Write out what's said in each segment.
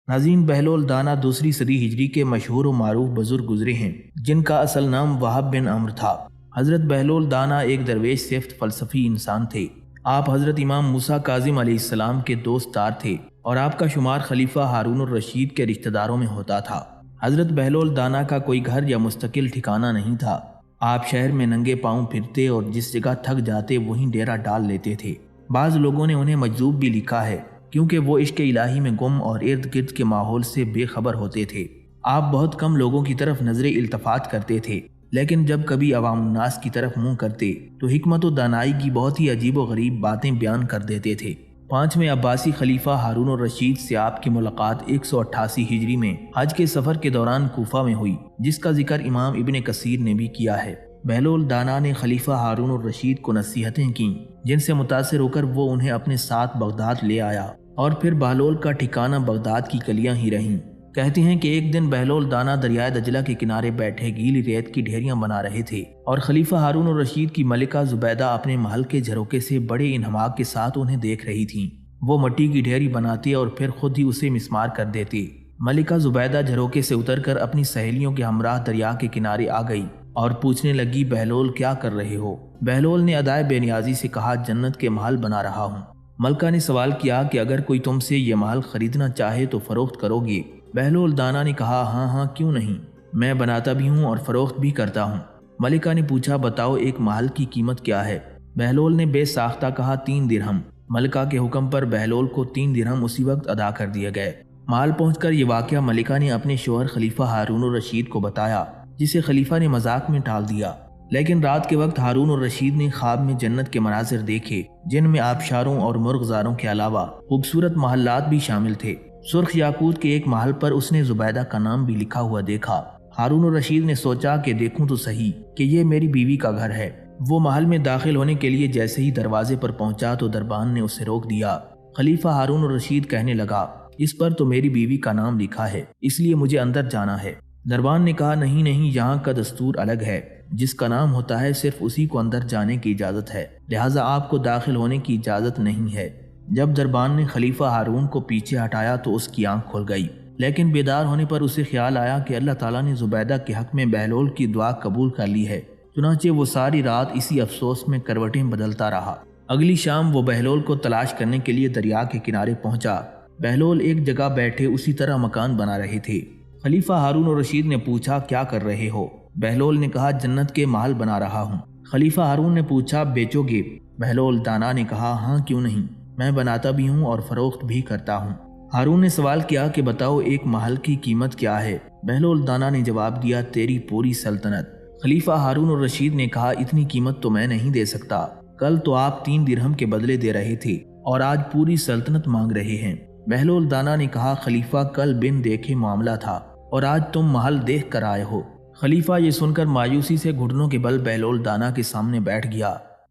ناظرین، بہلول دانا دوسری صدی ہجری کے مشہور و معروف بزرگ گزرے ہیں جن کا اصل نام وہب بن عمرو تھا۔ حضرت بہلول دانا ایک درویش صفت فلسفی انسان تھے۔ آپ حضرت امام موسیٰ کاظم علیہ السلام کے دوست دار تھے اور آپ کا شمار خلیفہ ہارون الرشید کے رشتہ داروں میں ہوتا تھا۔ حضرت بہلول دانا کا کوئی گھر یا مستقل ٹھکانہ نہیں تھا۔ آپ شہر میں ننگے پاؤں پھرتے اور جس جگہ تھک جاتے وہیں ڈیرا ڈال لیتے تھے۔ بعض لوگوں نے انہیں مجذوب بھی لکھا ہے کیونکہ وہ عشق الہی میں گم اور ارد گرد کے ماحول سے بے خبر ہوتے تھے۔ آپ بہت کم لوگوں کی طرف نظر التفات کرتے تھے، لیکن جب کبھی عوام الناس کی طرف منہ کرتے تو حکمت و دانائی کی بہت ہی عجیب و غریب باتیں بیان کر دیتے تھے۔ 5ویں عباسی خلیفہ ہارون الرشید سے آپ کی ملاقات 188 ہجری میں حج کے سفر کے دوران کوفہ میں ہوئی، جس کا ذکر امام ابن کثیر نے بھی کیا ہے۔ بہلول دانا نے خلیفہ ہارون الرشید کو نصیحتیں کیں جن سے متاثر ہو کر وہ انہیں اپنے ساتھ بغداد لے آیا اور پھر بہلول کا ٹھکانہ بغداد کی گلیاں ہی رہیں۔ کہتے ہیں کہ ایک دن بہلول دانا دریائے دجلہ کے کنارے بیٹھے گیلی ریت کی ڈھیریاں بنا رہے تھے اور خلیفہ ہارون الرشید کی ملکہ زبیدہ اپنے محل کے جھروکے سے بڑے انہماک کے ساتھ انہیں دیکھ رہی تھیں۔ وہ مٹی کی ڈھیری بناتے اور پھر خود ہی اسے مسمار کر دیتے۔ ملکہ زبیدہ جھروکے سے اتر کر اپنی سہیلیوں کے ہمراہ دریا کے کنارے آ گئی اور پوچھنے لگی، بہلول کیا کر رہے ہو؟ بہلول نے ادائے بے نیازی سے کہا، جنت کے محل بنا رہا ہوں۔ ملکہ نے سوال کیا کہ اگر کوئی تم سے یہ محل خریدنا چاہے تو فروخت کرو گے؟ بہلول دانا نے کہا، ہاں ہاں کیوں نہیں، میں بناتا بھی ہوں اور فروخت بھی کرتا ہوں۔ ملکہ نے پوچھا، بتاؤ ایک محل کی قیمت کیا ہے؟ بہلول نے بے ساختہ کہا، 3 درہم۔ ملکہ کے حکم پر بہلول کو 3 درہم اسی وقت ادا کر دیے گئے۔ محل پہنچ کر یہ واقعہ ملکہ نے اپنے شوہر خلیفہ ہارون الرشید کو بتایا، جسے خلیفہ نے مذاق میں ٹال دیا۔ لیکن رات کے وقت ہارون الرشید نے خواب میں جنت کے مناظر دیکھے جن میں آبشاروں اور مرغزاروں کے علاوہ خوبصورت محلات بھی شامل تھے۔ سرخ یاقوت کے ایک محل پر اس نے زبیدہ کا نام بھی لکھا ہوا دیکھا۔ ہارون الرشید نے سوچا کہ دیکھوں تو صحیح کہ یہ میری بیوی کا گھر ہے۔ وہ محل میں داخل ہونے کے لیے جیسے ہی دروازے پر پہنچا تو دربان نے اسے روک دیا۔ خلیفہ ہارون الرشید کہنے لگا، اس پر تو میری بیوی کا نام لکھا ہے، اس لیے مجھے اندر جانا ہے۔ دربان نے کہا، نہیں نہیں، یہاں کا دستور الگ ہے، جس کا نام ہوتا ہے صرف اسی کو اندر جانے کی اجازت ہے، لہٰذا آپ کو داخل ہونے کی اجازت نہیں ہے۔ جب دربان نے خلیفہ ہارون کو پیچھے ہٹایا تو اس کی آنکھ کھل گئی، لیکن بیدار ہونے پر اسے خیال آیا کہ اللہ تعالیٰ نے زبیدہ کے حق میں بہلول کی دعا قبول کر لی ہے۔ چنانچہ وہ ساری رات اسی افسوس میں کروٹیں بدلتا رہا۔ اگلی شام وہ بہلول کو تلاش کرنے کے لیے دریا کے کنارے پہنچا۔ بہلول ایک جگہ بیٹھے اسی طرح مکان بنا رہے تھے۔ خلیفہ ہارون الرشید نے پوچھا، کیا کر رہے ہو؟ بہلول نے کہا، جنت کے محل بنا رہا ہوں۔ خلیفہ ہارون نے پوچھا، بیچو گے؟ بہلول دانا نے کہا، ہاں کیوں نہیں، میں بناتا بھی ہوں اور فروخت بھی کرتا ہوں۔ ہارون نے سوال کیا کہ بتاؤ ایک محل کی قیمت کیا ہے؟ بہلول دانا نے جواب دیا، تیری پوری سلطنت۔ خلیفہ ہارون الرشید نے کہا، اتنی قیمت تو میں نہیں دے سکتا، کل تو آپ 3 درہم کے بدلے دے رہے تھے اور آج پوری سلطنت مانگ رہے ہیں۔ بہلول دانا نے کہا، خلیفہ کل بن دیکھے معاملہ تھا اور آج تم محل دیکھ کر آئے ہو۔ خلیفہ یہ سن کر مایوسی سے گھٹنوں کے بل بہلول دانا کے سامنے بیٹھ گیا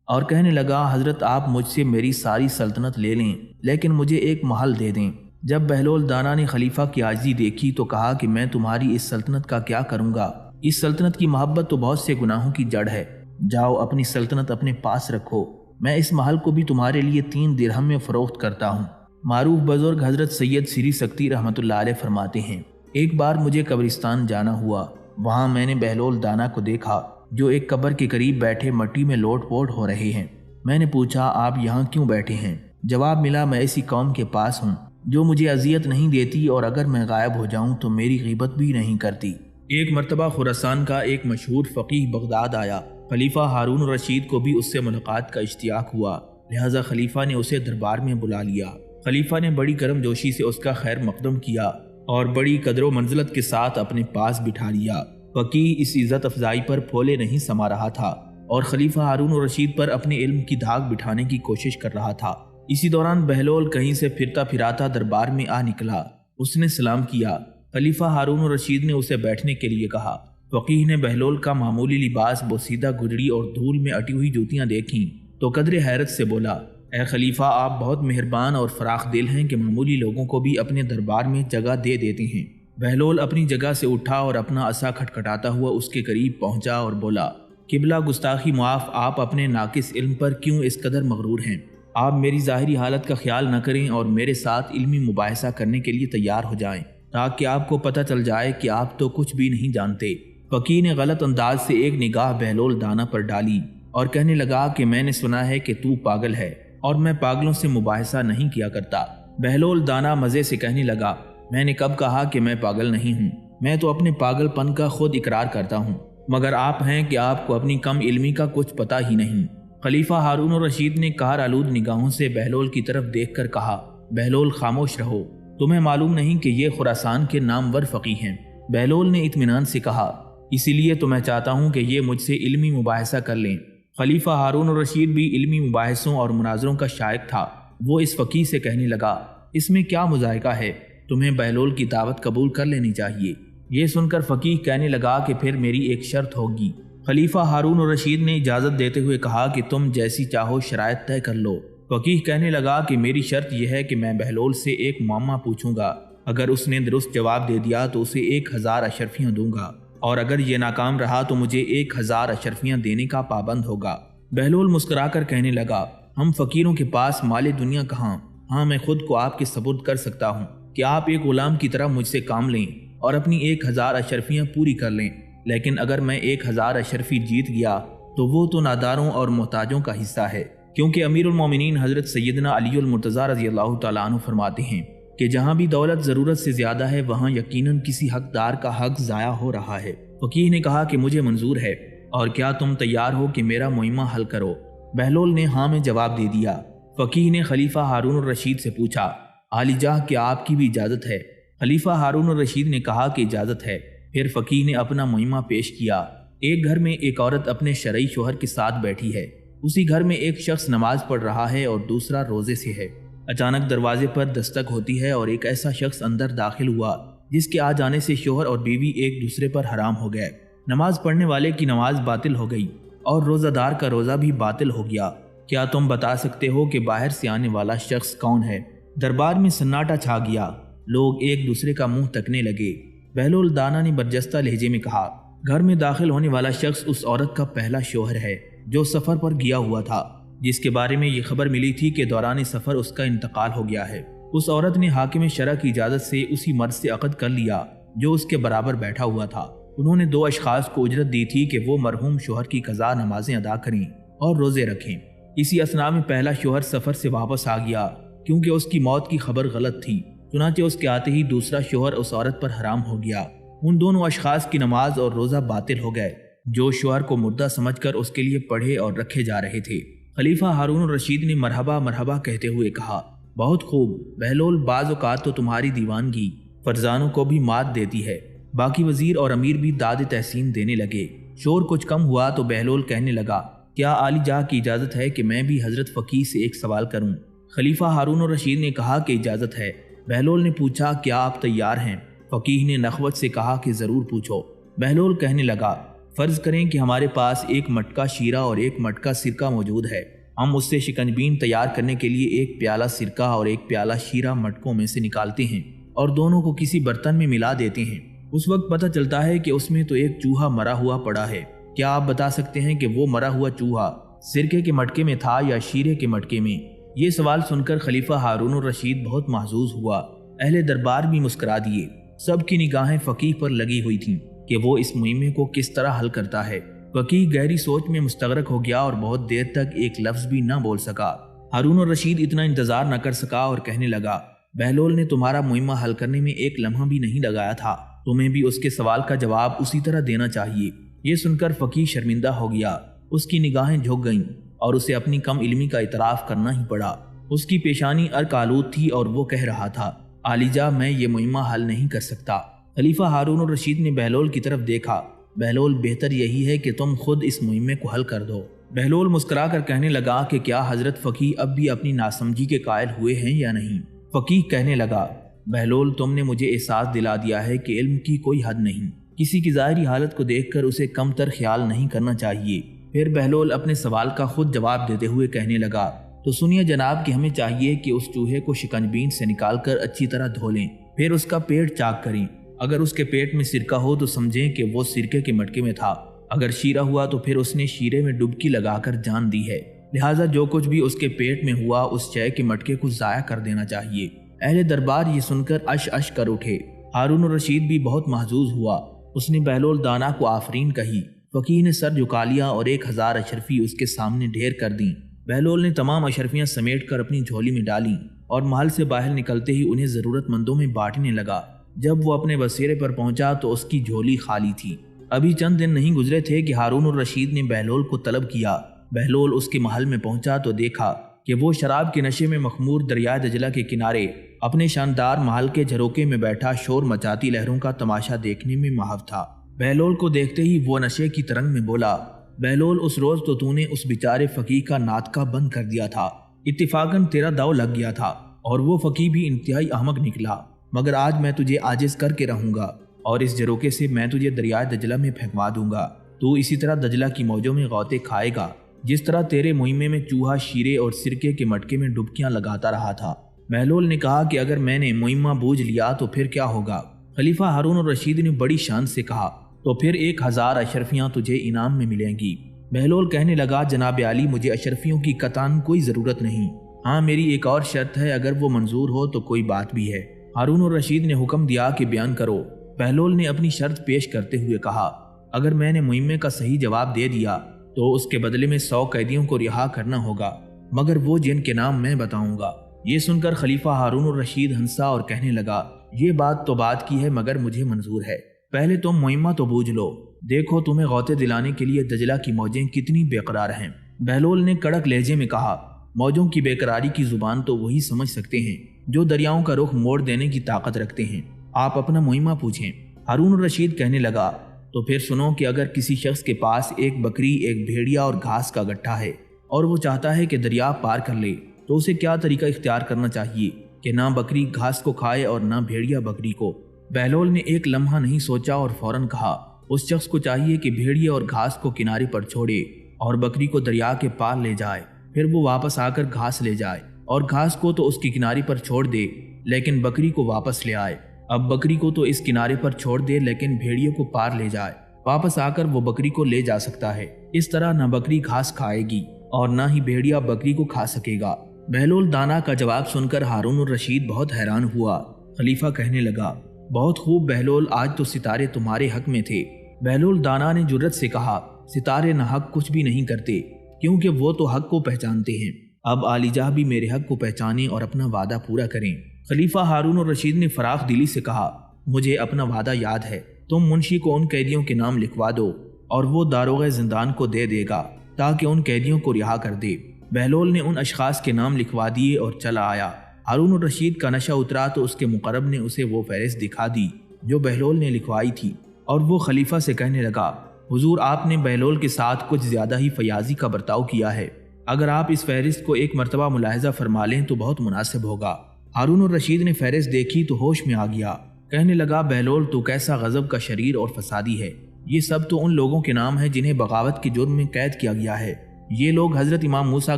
اور کہنے لگا، حضرت آپ مجھ سے میری ساری سلطنت لے لیں لیکن مجھے ایک محل دے دیں۔ جب بہلول دانا نے خلیفہ کی عاجزی دیکھی تو کہا کہ میں تمہاری اس سلطنت کا کیا کروں گا؟ اس سلطنت کی محبت تو بہت سے گناہوں کی جڑ ہے، جاؤ اپنی سلطنت اپنے پاس رکھو، میں اس محل کو بھی تمہارے لیے 3 درہم میں فروخت کرتا ہوں۔ معروف بزرگ حضرت سید سری سکتی رحمۃ اللہ علیہ فرماتے ہیں، ایک بار مجھے قبرستان جانا ہوا، وہاں میں نے بہلول دانا کو دیکھا جو ایک قبر کے قریب بیٹھے مٹی میں لوٹ پوٹ ہو رہے ہیں۔ میں نے پوچھا، آپ یہاں کیوں بیٹھے ہیں؟ جواب ملا، میں ایسی قوم کے پاس ہوں جو مجھے اذیت نہیں دیتی اور اگر میں غائب ہو جاؤں تو میری غیبت بھی نہیں کرتی۔ ایک مرتبہ خراسان کا ایک مشہور فقیہ بغداد آیا۔ خلیفہ ہارون الرشید کو بھی اس سے ملاقات کا اشتیاق ہوا، لہذا خلیفہ نے اسے دربار میں بلا لیا۔ خلیفہ نے بڑی گرم جوشی سے اس کا خیر مقدم کیا اور بڑی قدر و منزلت کے ساتھ اپنے پاس بٹھا لیا۔ فقیہ اس عزت افزائی پر پھولے نہیں سما رہا تھا اور خلیفہ ہارون الرشید پر اپنے علم کی دھاگ بٹھانے کی کوشش کر رہا تھا۔ اسی دوران بہلول کہیں سے پھرتا پھراتا دربار میں آ نکلا۔ اس نے سلام کیا۔ خلیفہ ہارون الرشید نے اسے بیٹھنے کے لیے کہا۔ فقیہ نے بہلول کا معمولی لباس، بوسیدہ گڈڑی اور دھول میں اٹی ہوئی جوتیاں دیکھیں تو قدر حیرت سے بولا، اے خلیفہ، آپ بہت مہربان اور فراخ دل ہیں کہ معمولی لوگوں کو بھی اپنے دربار میں جگہ دے دیتے ہیں۔ بہلول اپنی جگہ سے اٹھا اور اپنا عصا کھٹکھٹاتا ہوا اس کے قریب پہنچا اور بولا، قبلہ گستاخی معاف، آپ اپنے ناقص علم پر کیوں اس قدر مغرور ہیں؟ آپ میری ظاہری حالت کا خیال نہ کریں اور میرے ساتھ علمی مباحثہ کرنے کے لیے تیار ہو جائیں تاکہ آپ کو پتہ چل جائے کہ آپ تو کچھ بھی نہیں جانتے۔ فقیہ نے غلط انداز سے ایک نگاہ بہلول دانا پر ڈالی اور کہنے لگا کہ میں نے سنا ہے کہ تو پاگل ہے اور میں پاگلوں سے مباحثہ نہیں کیا کرتا۔ بہلول دانا مزے سے کہنے لگا، میں نے کب کہا کہ میں پاگل نہیں ہوں؟ میں تو اپنے پاگل پن کا خود اقرار کرتا ہوں، مگر آپ ہیں کہ آپ کو اپنی کم علمی کا کچھ پتہ ہی نہیں۔ خلیفہ ہارون الرشید نے قہر آلود نگاہوں سے بہلول کی طرف دیکھ کر کہا، بہلول خاموش رہو، تمہیں معلوم نہیں کہ یہ خراسان کے نامور فقیہ ہیں؟ بہلول نے اطمینان سے کہا، اسی لیے تو میں چاہتا ہوں کہ یہ مجھ سے علمی مباحثہ کر لیں۔ خلیفہ ہارون الرشید بھی علمی مباحثوں اور مناظروں کا شائق تھا۔ وہ اس فقیہ سے کہنے لگا، اس میں کیا مذائقہ ہے؟ تمہیں بہلول کی دعوت قبول کر لینی چاہیے۔ یہ سن کر فقیہ کہنے لگا کہ پھر میری ایک شرط ہوگی۔ خلیفہ ہارون الرشید نے اجازت دیتے ہوئے کہا کہ تم جیسی چاہو شرائط طے کر لو۔ فقیہ کہنے لگا کہ میری شرط یہ ہے کہ میں بہلول سے ایک معمہ پوچھوں گا، اگر اس نے درست جواب دے دیا تو اسے 1000 اشرفیاں دوں گا، اور اگر یہ ناکام رہا تو مجھے 1000 اشرفیاں دینے کا پابند ہوگا۔ بہلول مسکرا کر کہنے لگا، ہم فقیروں کے پاس مال دنیا کہاں؟ ہاں، میں خود کو آپ کے سپرد کر سکتا ہوں کہ آپ ایک غلام کی طرح مجھ سے کام لیں اور اپنی 1000 اشرفیاں پوری کر لیں، لیکن اگر میں 1000 اشرفی جیت گیا تو وہ تو ناداروں اور محتاجوں کا حصہ ہے، کیونکہ امیر المومنین حضرت سیدنا علی المرتضیٰ رضی اللہ تعالیٰ عنہ فرماتے ہیں کہ جہاں بھی دولت ضرورت سے زیادہ ہے وہاں یقیناً کسی حقدار کا حق ضائع ہو رہا ہے۔ فقیہ نے کہا کہ مجھے منظور ہے، اور کیا تم تیار ہو کہ میرا معمہ حل کرو؟ بہلول نے ہاں میں جواب دے دیا۔ فقیہ نے خلیفہ ہارون الرشید سے پوچھا، عالی جاہ کیا آپ کی بھی اجازت ہے؟ خلیفہ ہارون الرشید نے کہا کہ اجازت ہے۔ پھر فقیہ نے اپنا معمہ پیش کیا۔ ایک گھر میں ایک عورت اپنے شرعی شوہر کے ساتھ بیٹھی ہے۔ اسی گھر میں ایک شخص نماز پڑھ رہا ہے اور دوسرا روزے سے ہے۔ اچانک دروازے پر دستک ہوتی ہے اور ایک ایسا شخص اندر داخل ہوا جس کے آ جانے سے شوہر اور بیوی ایک دوسرے پر حرام ہو گئے۔ نماز پڑھنے والے کی نماز باطل ہو گئی اور روزہ دار کا روزہ بھی باطل ہو گیا۔ کیا تم بتا سکتے ہو کہ باہر سے آنے والا شخص کون ہے؟ دربار میں سناٹا چھا گیا۔ لوگ ایک دوسرے کا منہ تکنے لگے۔ بہلول دانا نے برجستہ لہجے میں کہا، گھر میں داخل ہونے والا شخص اس عورت کا پہلا شوہر ہے جو سفر پر گیا ہوا تھا، جس کے بارے میں یہ خبر ملی تھی کہ دوران سفر اس کا انتقال ہو گیا ہے۔ اس عورت نے حاکم شرع کی اجازت سے اسی مرد سے عقد کر لیا جو اس کے برابر بیٹھا ہوا تھا۔ انہوں نے 2 اشخاص کو اجرت دی تھی کہ وہ مرحوم شوہر کی قضا نمازیں ادا کریں اور روزے رکھیں۔ اسی اثناء میں پہلا شوہر سفر سے واپس آ گیا کیونکہ اس کی موت کی خبر غلط تھی، چنانچہ اس کے آتے ہی دوسرا شوہر اس عورت پر حرام ہو گیا۔ ان دونوں اشخاص کی نماز اور روزہ باطل ہو گئے جو شوہر کو مردہ سمجھ کر اس کے لیے پڑھے اور رکھے جا رہے تھے۔ خلیفہ ہارون الرشید نے مرحبا مرحبا کہتے ہوئے کہا، بہت خوب بہلول، بعض اوقات تو تمہاری دیوانگی فرزانوں کو بھی مات دیتی ہے۔ باقی وزیر اور امیر بھی داد تحسین دینے لگے۔ شور کچھ کم ہوا تو بہلول کہنے لگا، کیا عالی جاہ کی اجازت ہے کہ میں بھی حضرت فقیہ سے ایک سوال کروں؟ خلیفہ ہارون الرشید نے کہا کہ اجازت ہے۔ بہلول نے پوچھا، کیا آپ تیار ہیں؟ فقیہ نے نخوت سے کہا کہ ضرور پوچھو۔ بہلول کہنے لگا، فرض کریں کہ ہمارے پاس ایک مٹکا شیرہ اور ایک مٹکا سرکہ موجود ہے۔ ہم اس سے شکنجبین تیار کرنے کے لیے ایک پیالہ سرکہ اور ایک پیالہ شیرہ مٹکوں میں سے نکالتے ہیں اور دونوں کو کسی برتن میں ملا دیتے ہیں۔ اس وقت پتہ چلتا ہے کہ اس میں تو ایک چوہا مرا ہوا پڑا ہے۔ کیا آپ بتا سکتے ہیں کہ وہ مرا ہوا چوہا سرکے کے مٹکے میں تھا یا شیرے کے مٹکے میں؟ یہ سوال سن کر خلیفہ ہارون الرشید بہت محظوظ ہوا۔ اہل دربار بھی مسکرا دیے۔ سب کی نگاہیں فقیہ پر لگی ہوئی تھیں کہ وہ اس مہمے کو کس طرح حل کرتا ہے۔ فقیہ گہری سوچ میں مستغرق ہو گیا اور بہت دیر تک ایک لفظ بھی نہ بول سکا۔ ہارون الرشید اتنا انتظار نہ کر سکا اور کہنے لگا، بہلول نے تمہارا مہمہ حل کرنے میں ایک لمحہ بھی نہیں لگایا تھا، تمہیں بھی اس کے سوال کا جواب اسی طرح دینا چاہیے۔ یہ سن کر فقیہ شرمندہ ہو گیا۔ اس کی نگاہیں جھک گئیں اور اسے اپنی کم علمی کا اعتراف کرنا ہی پڑا۔ اس کی پیشانی عرق آلود تھی اور وہ کہہ رہا تھا، عالی جاہ میں یہ مہمہ حل نہیں کر سکتا۔ خلیفہ ہارون الرشید نے بہلول کی طرف دیکھا۔ بہلول، بہتر یہی ہے کہ تم خود اس مہمے کو حل کر دو۔ بہلول مسکرا کر کہنے لگا کہ کیا حضرت فقیہ اب بھی اپنی ناسمجھی کے قائل ہوئے ہیں یا نہیں؟ فقیہ کہنے لگا، بہلول، تم نے مجھے احساس دلا دیا ہے کہ علم کی کوئی حد نہیں، کسی کی ظاہری حالت کو دیکھ کر اسے کم تر خیال نہیں کرنا چاہیے۔ پھر بہلول اپنے سوال کا خود جواب دیتے ہوئے کہنے لگا، تو سنیے جناب کہ ہمیں چاہیے کہ اس چوہے کو شکنجبین سے نکال کر اچھی طرح دھو لیں، پھر اس کا پیٹ چاک کریں۔ اگر اس کے پیٹ میں سرکہ ہو تو سمجھیں کہ وہ سرکے کے مٹکے میں تھا، اگر شیرہ ہوا تو پھر اس نے شیرے میں ڈبکی لگا کر جان دی ہے۔ لہٰذا جو کچھ بھی اس کے پیٹ میں ہوا اس چائے کے مٹکے کو ضائع کر دینا چاہیے۔ اہل دربار یہ سن کر اش اش کر اٹھے۔ ہارون الرشید بھی بہت محظوظ ہوا۔ اس نے بہلول دانا کو آفرین کہی۔ فقیہ نے سر جھکا لیا اور 1000 اشرفی اس کے سامنے ڈھیر کر دیں۔ بہلول نے تمام اشرفیاں سمیٹ کر اپنی جھولی میں ڈالیں اور محل سے باہر نکلتے ہی انہیں ضرورت مندوں میں بانٹنے لگا۔ جب وہ اپنے بسیرے پر پہنچا تو اس کی جھولی خالی تھی۔ ابھی چند دن نہیں گزرے تھے کہ ہارون الرشید نے بہلول کو طلب کیا۔ بہلول اس کے محل میں پہنچا تو دیکھا کہ وہ شراب کے نشے میں مخمور دریائے دجلہ کے کنارے اپنے شاندار محل کے جھروکے میں بیٹھا شور مچاتی لہروں کا تماشا دیکھنے میں محو تھا۔ بہلول کو دیکھتے ہی وہ نشے کی ترنگ میں بولا، بہلول اس روز تو نے اس بیچارے فقیہ کا ناطقہ بند کر دیا تھا، اتفاقاً تیرا داؤ لگ گیا تھا اور وہ فقیہ بھی انتہائی احمق نکلا، مگر آج میں تجھے عاجز کر کے رہوں گا اور اس جھروکے سے میں تجھے دریائے دجلہ میں پھینکوا دوں گا۔ تو اسی طرح دجلہ کی موجوں میں غوطے کھائے گا جس طرح تیرے مہمے میں چوہا شیرے اور سرکے کے مٹکے میں ڈبکیاں لگاتا رہا تھا۔ بہلول نے کہا کہ اگر میں نے مہمہ بوجھ لیا تو پھر کیا ہوگا؟ خلیفہ ہارون الرشید نے بڑی شان سے کہا، تو پھر 1000 اشرفیاں تجھے انعام میں ملیں گی۔ بہلول کہنے لگا، جناب عالی مجھے اشرفیوں کی قطعاً کوئی ضرورت نہیں، ہاں میری ایک اور شرط ہے، اگر وہ منظور ہو تو کوئی بات بھی ہے۔ ہارون الرشید نے حکم دیا کہ بیان کرو۔ بہلول نے اپنی شرط پیش کرتے ہوئے کہا، اگر میں نے مہمے کا صحیح جواب دے دیا تو اس کے بدلے میں 100 قیدیوں کو رہا کرنا ہوگا، مگر وہ جن کے نام میں بتاؤں گا۔ یہ سن کر خلیفہ ہارون الرشید ہنسا اور کہنے لگا، یہ بات تو بات کی ہے مگر مجھے منظور ہے، پہلے تم مہمہ تو بوجھ لو، دیکھو تمہیں غوطے دلانے کے لیے دجلہ کی موجیں کتنی بے قرار ہیں۔ بہلول نے کڑک لہجے میں کہا، موجوں کی بے قراری کی زبان تو وہی سمجھ سکتے ہیں جو دریاؤں کا رخ موڑ دینے کی طاقت رکھتے ہیں، آپ اپنا مہمہ پوچھیں۔ ہارون الرشید کہنے لگا، تو پھر سنو کہ اگر کسی شخص کے پاس ایک بکری، ایک بھیڑیا اور گھاس کا گٹھا ہے اور وہ چاہتا ہے کہ دریا پار کر لے تو اسے کیا طریقہ اختیار کرنا چاہیے کہ نہ بکری گھاس کو کھائے اور نہ بھیڑیا بکری کو؟ بہلول نے ایک لمحہ نہیں سوچا اور فوراً کہا، اس شخص کو چاہیے کہ بھیڑیا اور گھاس کو کنارے پر چھوڑے اور بکری کو دریا کے پار لے جائے، پھر وہ واپس آ کر گھاس لے جائے اور گھاس کو تو اس کی کنارے پر چھوڑ دے لیکن بکری کو واپس لے آئے۔ اب بکری کو تو اس کنارے پر چھوڑ دے لیکن بھیڑیے کو پار لے جائے، واپس آ کر وہ بکری کو لے جا سکتا ہے۔ اس طرح نہ بکری گھاس کھائے گی اور نہ ہی بھیڑیا بکری کو کھا سکے گا۔ بہلول دانا کا جواب سن کر ہارون الرشید بہت حیران ہوا۔ خلیفہ کہنے لگا، بہت خوب بہلول، آج تو ستارے تمہارے حق میں تھے۔ بہلول دانا نے جرت سے کہا، ستارے نہ حق کچھ بھی نہیں کرتے کیونکہ وہ تو حق کو پہچانتے ہیں، اب عالی جاہ بھی میرے حق کو پہچانیں اور اپنا وعدہ پورا کریں۔ خلیفہ ہارون الرشید نے فراخ دلی سے کہا، مجھے اپنا وعدہ یاد ہے، تم منشی کو ان قیدیوں کے نام لکھوا دو اور وہ داروغ زندان کو دے دے گا تاکہ ان قیدیوں کو رہا کر دے۔ بہلول نے ان اشخاص کے نام لکھوا دیے اور چلا آیا۔ ہارون الرشید کا نشہ اترا تو اس کے مقرب نے اسے وہ فہرست دکھا دی جو بہلول نے لکھوائی تھی اور وہ خلیفہ سے کہنے لگا، حضور آپ نے بہلول کے ساتھ کچھ زیادہ ہی فیاضی کا برتاؤ کیا ہے، اگر آپ اس فہرست کو ایک مرتبہ ملاحظہ فرما لیں تو بہت مناسب ہوگا۔ ہارون الرشید نے فہرست دیکھی تو ہوش میں آ گیا، کہنے لگا، بہلول تو کیسا غضب کا شریر اور فسادی ہے، یہ سب تو ان لوگوں کے نام ہیں جنہیں بغاوت کے جرم میں قید کیا گیا ہے۔ یہ لوگ حضرت امام موسیٰ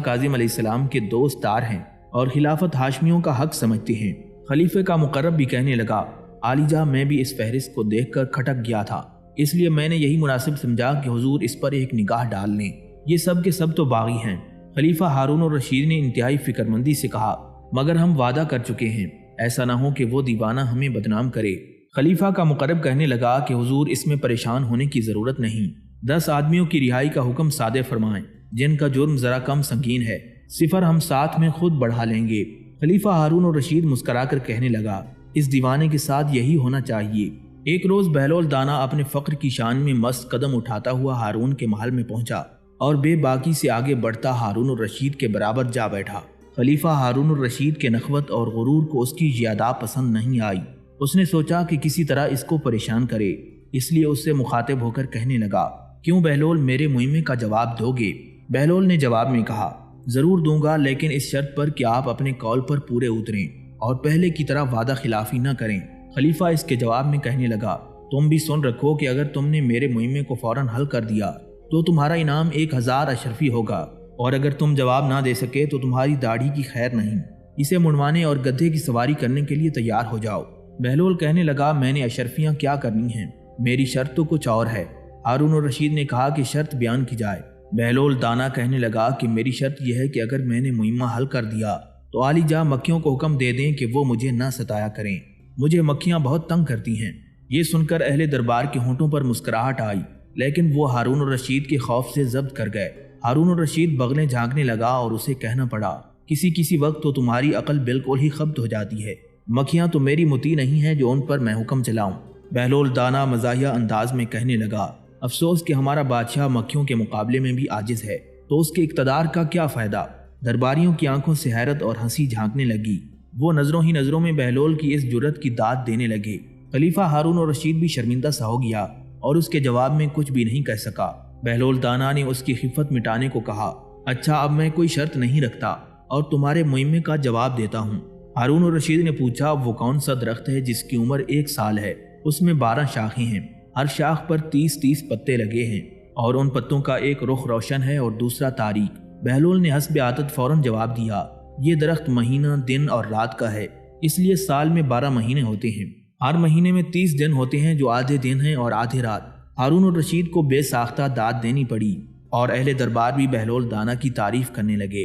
کاظم علیہ السلام کے دوست دار ہیں اور خلافت ہاشمیوں کا حق سمجھتے ہیں۔ خلیفہ کا مقرب بھی کہنے لگا، عالی جاہ میں بھی اس فہرست کو دیکھ کر کھٹک گیا تھا، اس لیے میں نے یہی مناسب سمجھا کہ حضور اس پر ایک نگاہ ڈال لیں، یہ سب کے سب تو باغی ہیں۔ خلیفہ ہارون الرشید نے انتہائی فکر مندی سے کہا، مگر ہم وعدہ کر چکے ہیں، ایسا نہ ہو کہ وہ دیوانہ ہمیں بدنام کرے۔ خلیفہ کا مقرب کہنے لگا کہ حضور اس میں پریشان ہونے کی ضرورت نہیں، 10 آدمیوں کی رہائی کا حکم صادر فرمائیں جن کا جرم ذرا کم سنگین ہے، صفر ہم ساتھ میں خود بڑھا لیں گے۔ خلیفہ ہارون الرشید مسکرا کر کہنے لگا، اس دیوانے کے ساتھ یہی ہونا چاہیے۔ ایک روز بہلول دانا اپنے فقر کی شان میں مست قدم اٹھاتا ہوا ہارون کے محل میں پہنچا اور بے باکی سے آگے بڑھتا ہارون الرشید کے برابر جا بیٹھا۔ خلیفہ ہارون الرشید کے نخوت اور غرور کو اس کی زیادہ پسند نہیں آئی۔ اس نے سوچا کہ کسی طرح اس کو پریشان کرے، اس لیے اس سے مخاطب ہو کر کہنے لگا، کیوں بہلول میرے مہمے کا جواب دو گے؟ بہلول نے جواب میں کہا، ضرور دوں گا، لیکن اس شرط پر کہ آپ اپنے قول پر پورے اتریں اور پہلے کی طرح وعدہ خلافی نہ کریں۔ خلیفہ اس کے جواب میں کہنے لگا، تم بھی سن رکھو کہ اگر تم نے میرے مہمے کو فوراً حل کر دیا تو تمہارا انعام 1000 اشرفی ہوگا، اور اگر تم جواب نہ دے سکے تو تمہاری داڑھی کی خیر نہیں، اسے منڈوانے اور گدھے کی سواری کرنے کے لیے تیار ہو جاؤ۔ بہلول کہنے لگا، میں نے اشرفیاں کیا کرنی ہیں، میری شرط تو کچھ اور ہے۔ ہارون الرشید نے کہا کہ شرط بیان کی جائے۔ بہلول دانا کہنے لگا کہ میری شرط یہ ہے کہ اگر میں نے مہمہ حل کر دیا تو عالی جاں مکھیوں کو حکم دے دیں کہ وہ مجھے نہ ستایا کریں، مجھے مکھیاں بہت تنگ کرتی ہیں۔ یہ سن کر اہل دربار کے ہونٹوں پر مسکراہٹ آئی، لیکن وہ ہارون الرشید کے خوف سے ضبط کر گئے۔ ہارون الرشید بغلیں جھانکنے لگا اور اسے کہنا پڑا، کسی وقت تو تمہاری عقل بالکل ہی خبت ہو جاتی ہے، مکھیاں تو میری مطیع نہیں ہیں جو ان پر میں حکم چلاؤں۔ بہلول دانا مزاحیہ انداز میں کہنے لگا، افسوس کہ ہمارا بادشاہ مکھیوں کے مقابلے میں بھی عاجز ہے، تو اس کے اقتدار کا کیا فائدہ؟ درباریوں کی آنکھوں سے حیرت اور ہنسی جھانکنے لگی۔ وہ نظروں ہی نظروں میں بہلول کی اس جرت کی داد دینے لگے۔ خلیفہ ہارون الرشید بھی شرمندہ سا ہو گیا اور اس کے جواب میں کچھ بھی نہیں کہہ سکا۔ بہلول دانا نے اس کی خفت مٹانے کو کہا، اچھا اب میں کوئی شرط نہیں رکھتا اور تمہارے مہمے کا جواب دیتا ہوں۔ ہارون الرشید نے پوچھا، وہ کون سا درخت ہے جس کی عمر 1 سال ہے؟ اس میں 12 شاخیں ہیں، ہر شاخ پر 30 پتے لگے ہیں اور ان پتوں کا ایک رخ روشن ہے اور دوسرا تاریک۔ بہلول نے حسب عادت فوراً جواب دیا، یہ درخت مہینہ، دن اور رات کا ہے، اس لیے سال میں 12 مہینے ہوتے ہیں، ہر مہینے میں 30 دن ہوتے ہیں جو آدھے دن ہیں اور آدھے رات۔ ہارون الرشید کو بے ساختہ داد دینی پڑی اور اہل دربار بھی بہلول دانا کی تعریف کرنے لگے۔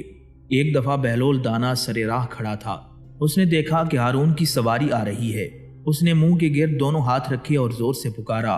ایک دفعہ بہلول دانا سر راہ کھڑا تھا، اس نے دیکھا کہ ہارون کی سواری آ رہی ہے۔ اس نے منہ کے گرد دونوں ہاتھ رکھے اور زور سے پکارا،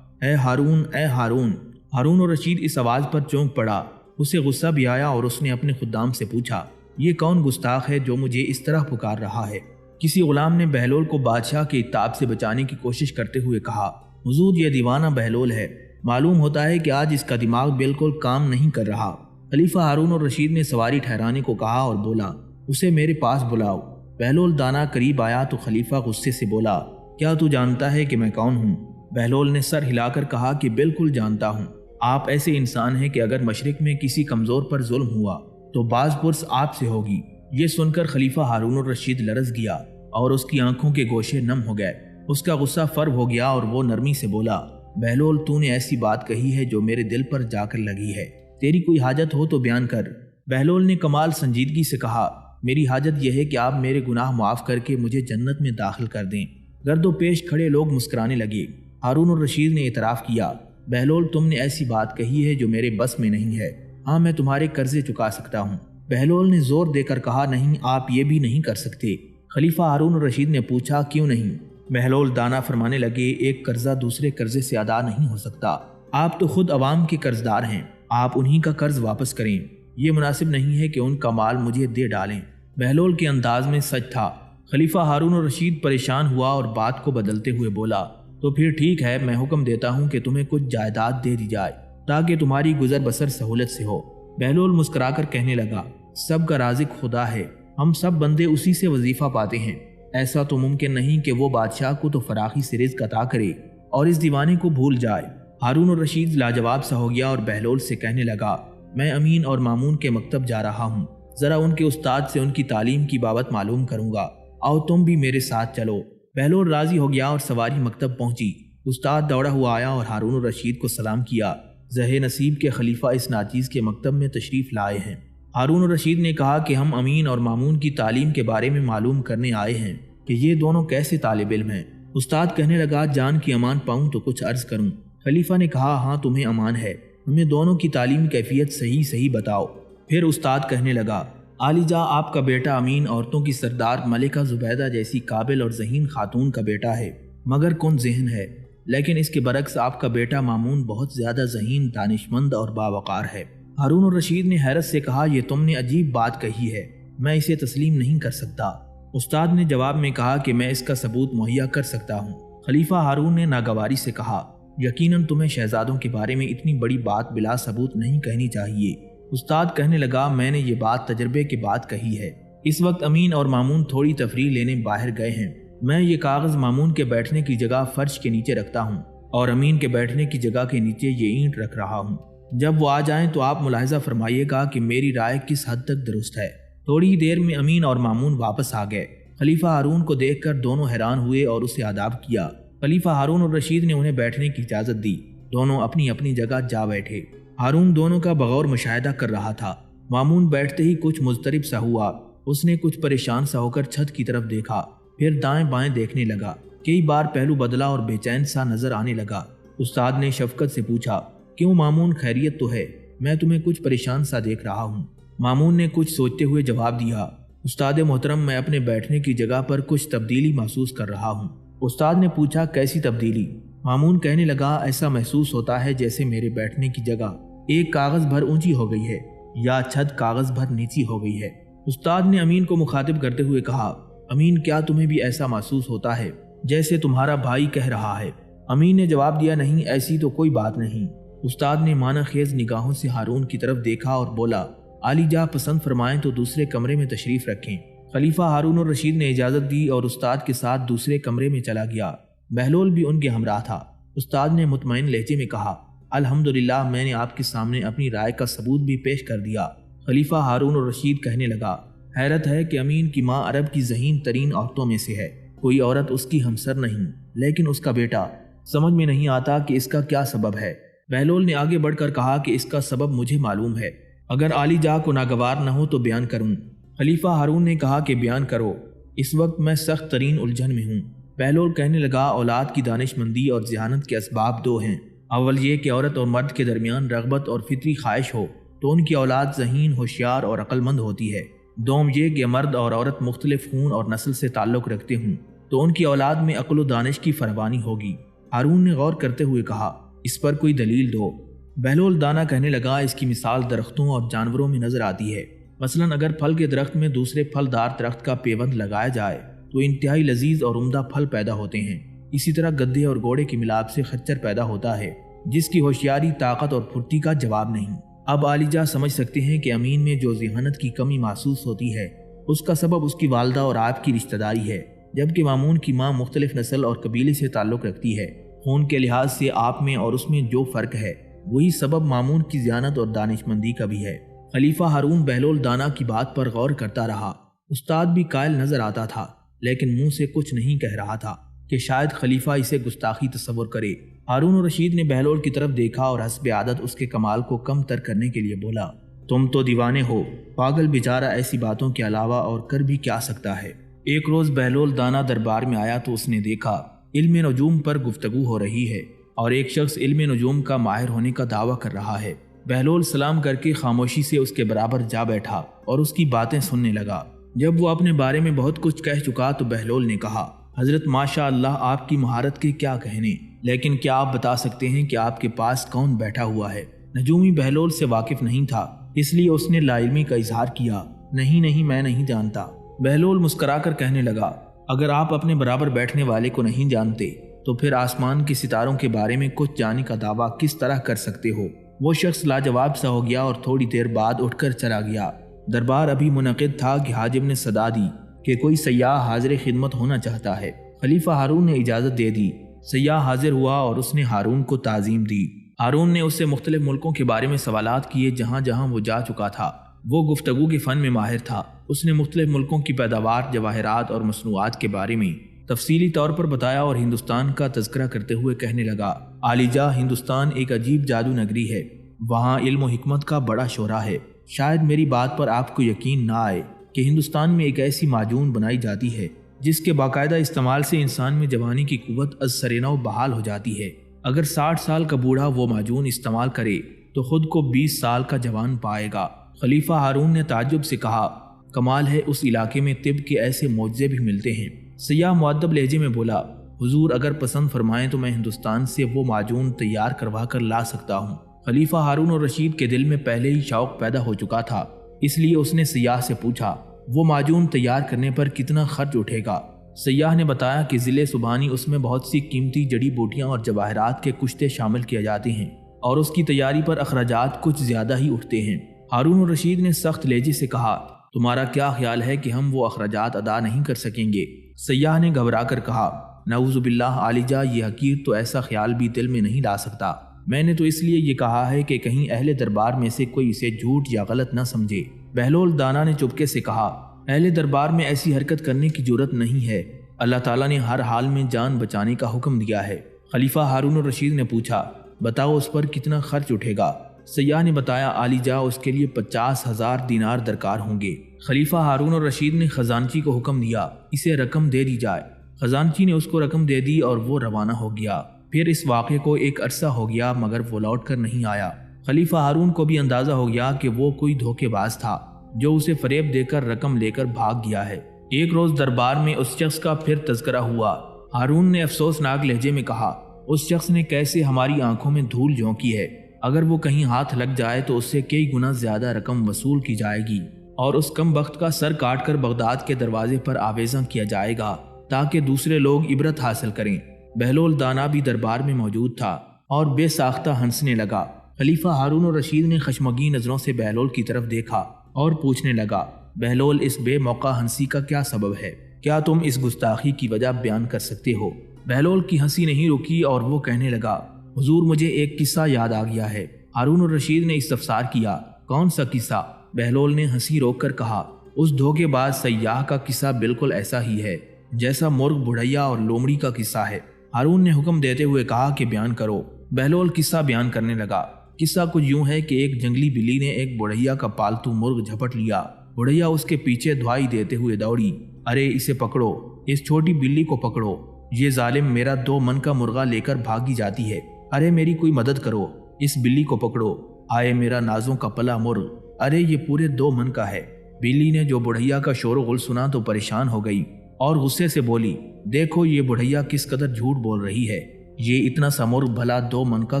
اے ہارون، اے ہارون۔ ہارون الرشید اس آواز پر چونک پڑا، اسے غصہ بھی آیا اور اس نے اپنے خدام سے پوچھا، یہ کون گستاخ ہے جو مجھے اس طرح پکار رہا ہے؟ کسی غلام نے بہلول کو بادشاہ کے عتاب سے بچانے کی کوشش کرتے ہوئے کہا، حضور یہ دیوانہ بہلول ہے، معلوم ہوتا ہے کہ آج اس کا دماغ بالکل کام نہیں کر رہا۔ خلیفہ ہارون الرشید نے سواری ٹھہرانے کو کہا اور بولا، اسے میرے پاس بلاؤ۔ بہلول دانا قریب آیا تو خلیفہ غصے سے بولا، کیا تو جانتا ہے کہ میں کون ہوں؟ بہلول نے سر ہلا کر کہا کہ بالکل جانتا ہوں، آپ ایسے انسان ہیں کہ اگر مشرق میں کسی کمزور پر ظلم ہوا تو باز پرس آپ سے ہوگی۔ یہ سن کر خلیفہ ہارون الرشید لرز گیا اور اس کی آنکھوں کے گوشے نم ہو گئے۔ اس کا غصہ فرو ہو گیا اور وہ نرمی سے بولا، بہلول تو نے ایسی بات کہی ہے جو میرے دل پر جا کر لگی ہے، تیری کوئی حاجت ہو تو بیان کر۔ بہلول نے کمال سنجیدگی سے کہا، میری حاجت یہ ہے کہ آپ میرے گناہ معاف کر کے مجھے جنت میں داخل کر دیں۔ گرد و پیش کھڑے لوگ مسکرانے لگے۔ ہارون الرشید نے اعتراف کیا، بہلول تم نے ایسی بات کہی ہے جو میرے بس میں نہیں ہے، ہاں میں تمہارے قرضے چکا سکتا ہوں۔ بہلول نے زور دے کر کہا، نہیں آپ یہ بھی نہیں کر سکتے۔ خلیفہ ہارون الرشید نے پوچھا، کیوں نہیں؟ بہلول دانا فرمانے لگے، ایک قرضہ دوسرے قرضے سے ادا نہیں ہو سکتا، آپ تو خود عوام کے قرض دار ہیں، آپ انہی کا قرض واپس کریں، یہ مناسب نہیں ہے کہ ان کا مال مجھے دے ڈالیں۔ بہلول کے انداز میں سچ تھا۔ خلیفہ ہارون الرشید پریشان ہوا اور بات کو بدلتے ہوئے بولا، تو پھر ٹھیک ہے، میں حکم دیتا ہوں کہ تمہیں کچھ جائیداد دے دی جائے تاکہ تمہاری گزر بسر سہولت سے ہو۔ بہلول مسکرا کر کہنے لگا، سب کا رازق خدا ہے، ہم سب بندے اسی سے وظیفہ پاتے ہیں، ایسا تو ممکن نہیں کہ وہ بادشاہ کو تو فراخی سے رزق عطا کرے اور اس دیوانے کو بھول جائے۔ ہارون الرشید لاجواب سا ہو گیا اور بہلول سے کہنے لگا، میں امین اور مامون کے مکتب جا رہا ہوں، ذرا ان کے استاد سے ان کی تعلیم کی بابت معلوم کروں گا، آؤ تم بھی میرے ساتھ چلو۔ بہلول راضی ہو گیا اور سواری مکتب پہنچی۔ استاد دوڑا ہوا آیا اور ہارون الرشید کو سلام کیا، زہ نصیب کے خلیفہ اس ناچیز کے مکتب میں تشریف لائے ہیں۔ ہارون الرشید نے کہا کہ ہم امین اور مامون کی تعلیم کے بارے میں معلوم کرنے آئے ہیں کہ یہ دونوں کیسے طالب علم ہیں۔ استاد کہنے لگا، جان کی امان پاؤں تو کچھ عرض کروں۔ خلیفہ نے کہا، ہاں تمہیں امان ہے، ہمیں دونوں کی تعلیمی کیفیت صحیح بتاؤ۔ پھر استاد کہنے لگا، عالی جاں آپ کا بیٹا امین عورتوں کی سردار ملکہ زبیدہ جیسی قابل اور ذہین خاتون کا بیٹا ہے، مگر کن ذہن ہے، لیکن اس کے برعکس آپ کا بیٹا مامون بہت زیادہ ذہین، دانشمند اور باوقار ہے۔ ہارون الرشید نے حیرت سے کہا، یہ تم نے عجیب بات کہی ہے، میں اسے تسلیم نہیں کر سکتا۔ استاد نے جواب میں کہا کہ میں اس کا ثبوت مہیا کر سکتا ہوں۔ خلیفہ ہارون نے ناگواری سے کہا، یقیناً تمہیں شہزادوں کے بارے میں اتنی بڑی بات بلا ثبوت نہیں کہنی چاہیے۔ استاد کہنے لگا، میں نے یہ بات تجربے کے بعد کہی ہے۔ اس وقت امین اور مامون تھوڑی تفریح لینے باہر گئے ہیں، میں یہ کاغذ مامون کے بیٹھنے کی جگہ فرش کے نیچے رکھتا ہوں اور امین کے بیٹھنے کی جگہ کے نیچے یہ اینٹ رکھ رہا ہوں۔ جب وہ آ جائیں تو آپ ملاحظہ فرمائیے گا کہ میری رائے کس حد تک درست ہے۔ تھوڑی دیر میں امین اور مامون واپس آ گئے۔ خلیفہ ہارون کو دیکھ کر دونوں حیران ہوئے اور اسے آداب کیا۔ خلیفہ ہارون الرشید نے انہیں بیٹھنے کی اجازت دی، دونوں اپنی اپنی جگہ جا بیٹھے۔ ہارون دونوں کا بغور مشاہدہ کر رہا تھا۔ مامون بیٹھتے ہی کچھ مضطرب سا ہوا، اس نے کچھ پریشان سا ہو کر چھت کی طرف دیکھا، پھر دائیں بائیں دیکھنے لگا، کئی بار پہلو بدلا اور بے چین سا نظر آنے لگا۔ استاد نے شفقت سے پوچھا، کیوں مامون، خیریت تو ہے؟ میں تمہیں کچھ پریشان سا دیکھ رہا ہوں۔ مامون نے کچھ سوچتے ہوئے جواب دیا، استاد محترم میں اپنے بیٹھنے کی جگہ پر کچھ تبدیلی محسوس کر رہا ہوں۔ استاد نے پوچھا کیسی تبدیلی؟ مامون کہنے لگا ایسا محسوس ہوتا ہے جیسے میرے بیٹھنے کی جگہ ایک کاغذ بھر اونچی ہو گئی ہے یا چھت کاغذ بھر نیچی ہو گئی ہے۔ استاد نے امین کو مخاطب کرتے ہوئے کہا، امین کیا تمہیں بھی ایسا محسوس ہوتا ہے جیسے تمہارا بھائی کہہ رہا ہے؟ امین نے جواب دیا، نہیں ایسی تو کوئی بات نہیں۔ استاد نے معنی خیز نگاہوں سے ہارون کی طرف دیکھا اور بولا، علی جا پسند فرمائیں تو دوسرے کمرے میں تشریف رکھیں۔ خلیفہ ہارون اور رشید نے اجازت دی اور استاد کے ساتھ دوسرے کمرے میں چلا گیا۔ بہلول بھی ان کے ہمراہ تھا۔ استاد نے مطمئن لہجے میں کہا، الحمدللہ میں نے آپ کے سامنے اپنی رائے کا ثبوت بھی پیش کر دیا۔ خلیفہ ہارون اور رشید کہنے لگا، حیرت ہے کہ امین کی ماں عرب کی ذہین ترین عورتوں میں سے ہے، کوئی عورت اس کی ہمسر نہیں، لیکن اس کا بیٹا، سمجھ میں نہیں آتا کہ اس کا کیا سبب ہے۔ بہلول نے آگے بڑھ کر کہا کہ اس کا سبب مجھے معلوم ہے، اگر علی جا کو ناگوار نہ ہو تو بیان کروں۔ خلیفہ ہارون نے کہا کہ بیان کرو، اس وقت میں سخت ترین الجھن میں ہوں۔ بہلول کہنے لگا، اولاد کی دانش مندی اور ذہانت کے اسباب دو ہیں۔ اول یہ کہ عورت اور مرد کے درمیان رغبت اور فطری خواہش ہو تو ان کی اولاد ذہین، ہوشیار اور عقل مند ہوتی ہے۔ دوم یہ کہ مرد اور عورت مختلف خون اور نسل سے تعلق رکھتے ہوں تو ان کی اولاد میں عقل و دانش کی فراوانی ہوگی۔ ہارون نے غور کرتے ہوئے کہا، اس پر کوئی دلیل دو۔ بہلول دانا کہنے لگا، اس کی مثال درختوں اور جانوروں میں نظر آتی ہے۔ مثلا اگر پھل کے درخت میں دوسرے پھلدار درخت کا پیوند لگایا جائے تو انتہائی لذیذ اور عمدہ پھل پیدا ہوتے ہیں۔ اسی طرح گدھے اور گھوڑے کی ملاپ سے خچر پیدا ہوتا ہے جس کی ہوشیاری، طاقت اور پھرتی کا جواب نہیں۔ اب علی جا سمجھ سکتے ہیں کہ امین میں جو ذہانت کی کمی محسوس ہوتی ہے اس کا سبب اس کی والدہ اور آپ کی رشتہ داری ہے، جبکہ مامون کی ماں مختلف نسل اور قبیلے سے تعلق رکھتی ہے۔ خون کے لحاظ سے آپ میں اور اس میں جو فرق ہے وہی سبب مامون کی ذہانت اور دانش مندی کا بھی ہے۔ خلیفہ ہارون بہلول دانا کی بات پر غور کرتا رہا۔ استاد بھی قائل نظر آتا تھا لیکن منہ سے کچھ نہیں کہہ رہا تھا کہ شاید خلیفہ اسے گستاخی تصور کرے۔ ہارون اور رشید نے بہلول کی طرف دیکھا اور حسب عادت اس کے کمال کو کم تر کرنے کے لیے بولا، تم تو دیوانے ہو، پاگل بیچارہ ایسی باتوں کے علاوہ اور کر بھی کیا سکتا ہے۔ ایک روز بہلول دانا دربار میں آیا تو اس نے دیکھا علم نجوم پر گفتگو ہو رہی ہے اور ایک شخص علم نجوم کا ماہر ہونے کا دعویٰ کر رہا ہے۔ بہلول سلام کر کے خاموشی سے اس کے برابر جا بیٹھا اور اس کی باتیں سننے لگا۔ جب وہ اپنے بارے میں بہت کچھ کہہ چکا تو بہلول نے کہا، حضرت ماشاء اللہ آپ کی مہارت کے کیا کہنے، لیکن کیا آپ بتا سکتے ہیں کہ آپ کے پاس کون بیٹھا ہوا ہے؟ نجومی بہلول سے واقف نہیں تھا، اس لیے اس نے لا علمی کا اظہار کیا، نہیں میں نہیں جانتا۔ بہلول مسکرا کر کہنے لگا، اگر آپ اپنے برابر بیٹھنے والے کو نہیں جانتے تو پھر آسمان کے ستاروں کے بارے میں کچھ جاننے کا دعویٰ کس طرح کر سکتے ہو؟ وہ شخص لاجواب سا ہو گیا اور تھوڑی دیر بعد اٹھ کر چلا گیا۔ دربار ابھی منعقد تھا کہ حاجب نے صدا دی کہ کوئی سیاح حاضر خدمت ہونا چاہتا ہے۔ خلیفہ ہارون نے اجازت دے دی۔ سیاح حاضر ہوا اور اس نے ہارون کو تعظیم دی۔ ہارون نے اس سے مختلف ملکوں کے بارے میں سوالات کیے جہاں جہاں وہ جا چکا تھا۔ وہ گفتگو کے فن میں ماہر تھا۔ اس نے مختلف ملکوں کی پیداوار، جواہرات اور مصنوعات کے بارے میں تفصیلی طور پر بتایا اور ہندوستان کا تذکرہ کرتے ہوئے کہنے لگا، علی جا، ہندوستان ایک عجیب جادو نگری ہے، وہاں علم و حکمت کا بڑا شعرا ہے۔ شاید میری بات پر آپ کو یقین نہ آئے کہ ہندوستان میں ایک ایسی معجون بنائی جاتی ہے جس کے باقاعدہ استعمال سے انسان میں جوانی کی قوت از سرنو بحال ہو جاتی ہے۔ اگر 60 سال کا بوڑھا وہ معجون استعمال کرے تو خود کو 20 سال کا جوان پائے گا۔ خلیفہ ہارون نے تعجب سے کہا، کمال ہے، اس علاقے میں طب کے ایسے معجزے بھی ملتے ہیں۔ سیاح مؤدب لہجے میں بولا، حضور اگر پسند فرمائیں تو میں ہندوستان سے وہ معجون تیار کروا کر لا سکتا ہوں۔ خلیفہ ہارون اور رشید کے دل میں پہلے ہی شوق پیدا ہو چکا تھا، اس لیے اس نے سیاح سے پوچھا، وہ معجون تیار کرنے پر کتنا خرچ اٹھے گا؟ سیاح نے بتایا کہ ضلع سبحانی اس میں بہت سی قیمتی جڑی بوٹیاں اور جواہرات کے کشتے شامل کیے جاتے ہیں اور اس کی تیاری پر اخراجات کچھ زیادہ ہی اٹھتے ہیں۔ ہارون اور رشید نے سخت لہجے سے کہا، تمہارا کیا خیال ہے کہ ہم وہ اخراجات ادا نہیں کر سکیں گے؟ سیاح نے گھبرا کر کہا، نعوذ باللہ علی جا، یہ حقیر تو ایسا خیال بھی دل میں نہیں لا سکتا۔ میں نے تو اس لیے یہ کہا ہے کہ کہیں اہل دربار میں سے کوئی اسے جھوٹ یا غلط نہ سمجھے۔ بہلول دانا نے چپکے سے کہا، اہل دربار میں ایسی حرکت کرنے کی جرت نہیں ہے، اللہ تعالیٰ نے ہر حال میں جان بچانے کا حکم دیا ہے۔ خلیفہ ہارون اور رشید نے پوچھا، بتاؤ اس پر کتنا خرچ اٹھے گا؟ سیاح نے بتایا، علی جا، اس کے لیے 50,000 دینار درکار ہوں گے۔ خلیفہ ہارون اور رشید نے خزانچی کو حکم دیا، اسے رقم دے دی جائے۔ خزانچی نے اس کو رقم دے دی اور وہ روانہ ہو گیا۔ پھر اس واقعے کو ایک عرصہ ہو گیا مگر وہ لوٹ کر نہیں آیا۔ خلیفہ ہارون کو بھی اندازہ ہو گیا کہ وہ کوئی دھوکے باز تھا جو اسے فریب دے کر رقم لے کر بھاگ گیا ہے۔ ایک روز دربار میں اس شخص کا پھر تذکرہ ہوا۔ ہارون نے افسوسناک لہجے میں کہا، اس شخص نے کیسے ہماری آنکھوں میں دھول جھونکی ہے۔ اگر وہ کہیں ہاتھ لگ جائے تو اس سے کئی گنا زیادہ رقم وصول کی جائے گی اور اس کم بخت کا سر کاٹ کر بغداد کے دروازے پر آویزاں کیا جائے گا تاکہ دوسرے لوگ عبرت حاصل کریں۔ بہلول دانا بھی دربار میں موجود تھا اور بے ساختہ ہنسنے لگا۔ خلیفہ ہارون الرشید نے خشمگین نظروں سے بہلول کی طرف دیکھا اور پوچھنے لگا، بہلول، اس بے موقع ہنسی کا کیا سبب ہے؟ کیا تم اس گستاخی کی وجہ بیان کر سکتے ہو؟ بہلول کی ہنسی نہیں رکی اور وہ کہنے لگا، حضور مجھے ایک قصہ یاد آ گیا ہے۔ ہارون الرشید نے استفسار کیا، کون سا قصہ؟ بہلول نے ہنسی روک کر کہا، اس دھوکے باز سیاح کا قصہ بالکل ایسا ہی ہے جیسا مرغ بڑھیا اور لومڑی کا قصہ ہے۔ ہارون نے حکم دیتے ہوئے کہا کہ بیان کرو۔ بہلول قصہ بیان کرنے لگا۔ قصہ کچھ یوں ہے کہ ایک جنگلی بلی نے ایک بڑھیا کا پالتو مرغ جھپٹ لیا۔ بڑھیا اس کے پیچھے دعائی دیتے ہوئے دوڑی، ارے اسے پکڑو، اس چھوٹی بلی کو پکڑو، یہ ظالم میرا 2 من کا مرغا لے کر بھاگی جاتی ہے، ارے میری کوئی مدد کرو، اس بلی کو پکڑو، آئے میرا نازوں کا پلا مرغ، ارے یہ پورے 2 من کا ہے۔ بلی نے جو بڑھیا کا شور و غل سنا تو پریشان ہو گئی اور غصے سے بولی، دیکھو یہ بڑھیا کس قدر جھوٹ بول رہی ہے، یہ اتنا سا مرغ بھلا 2 من کا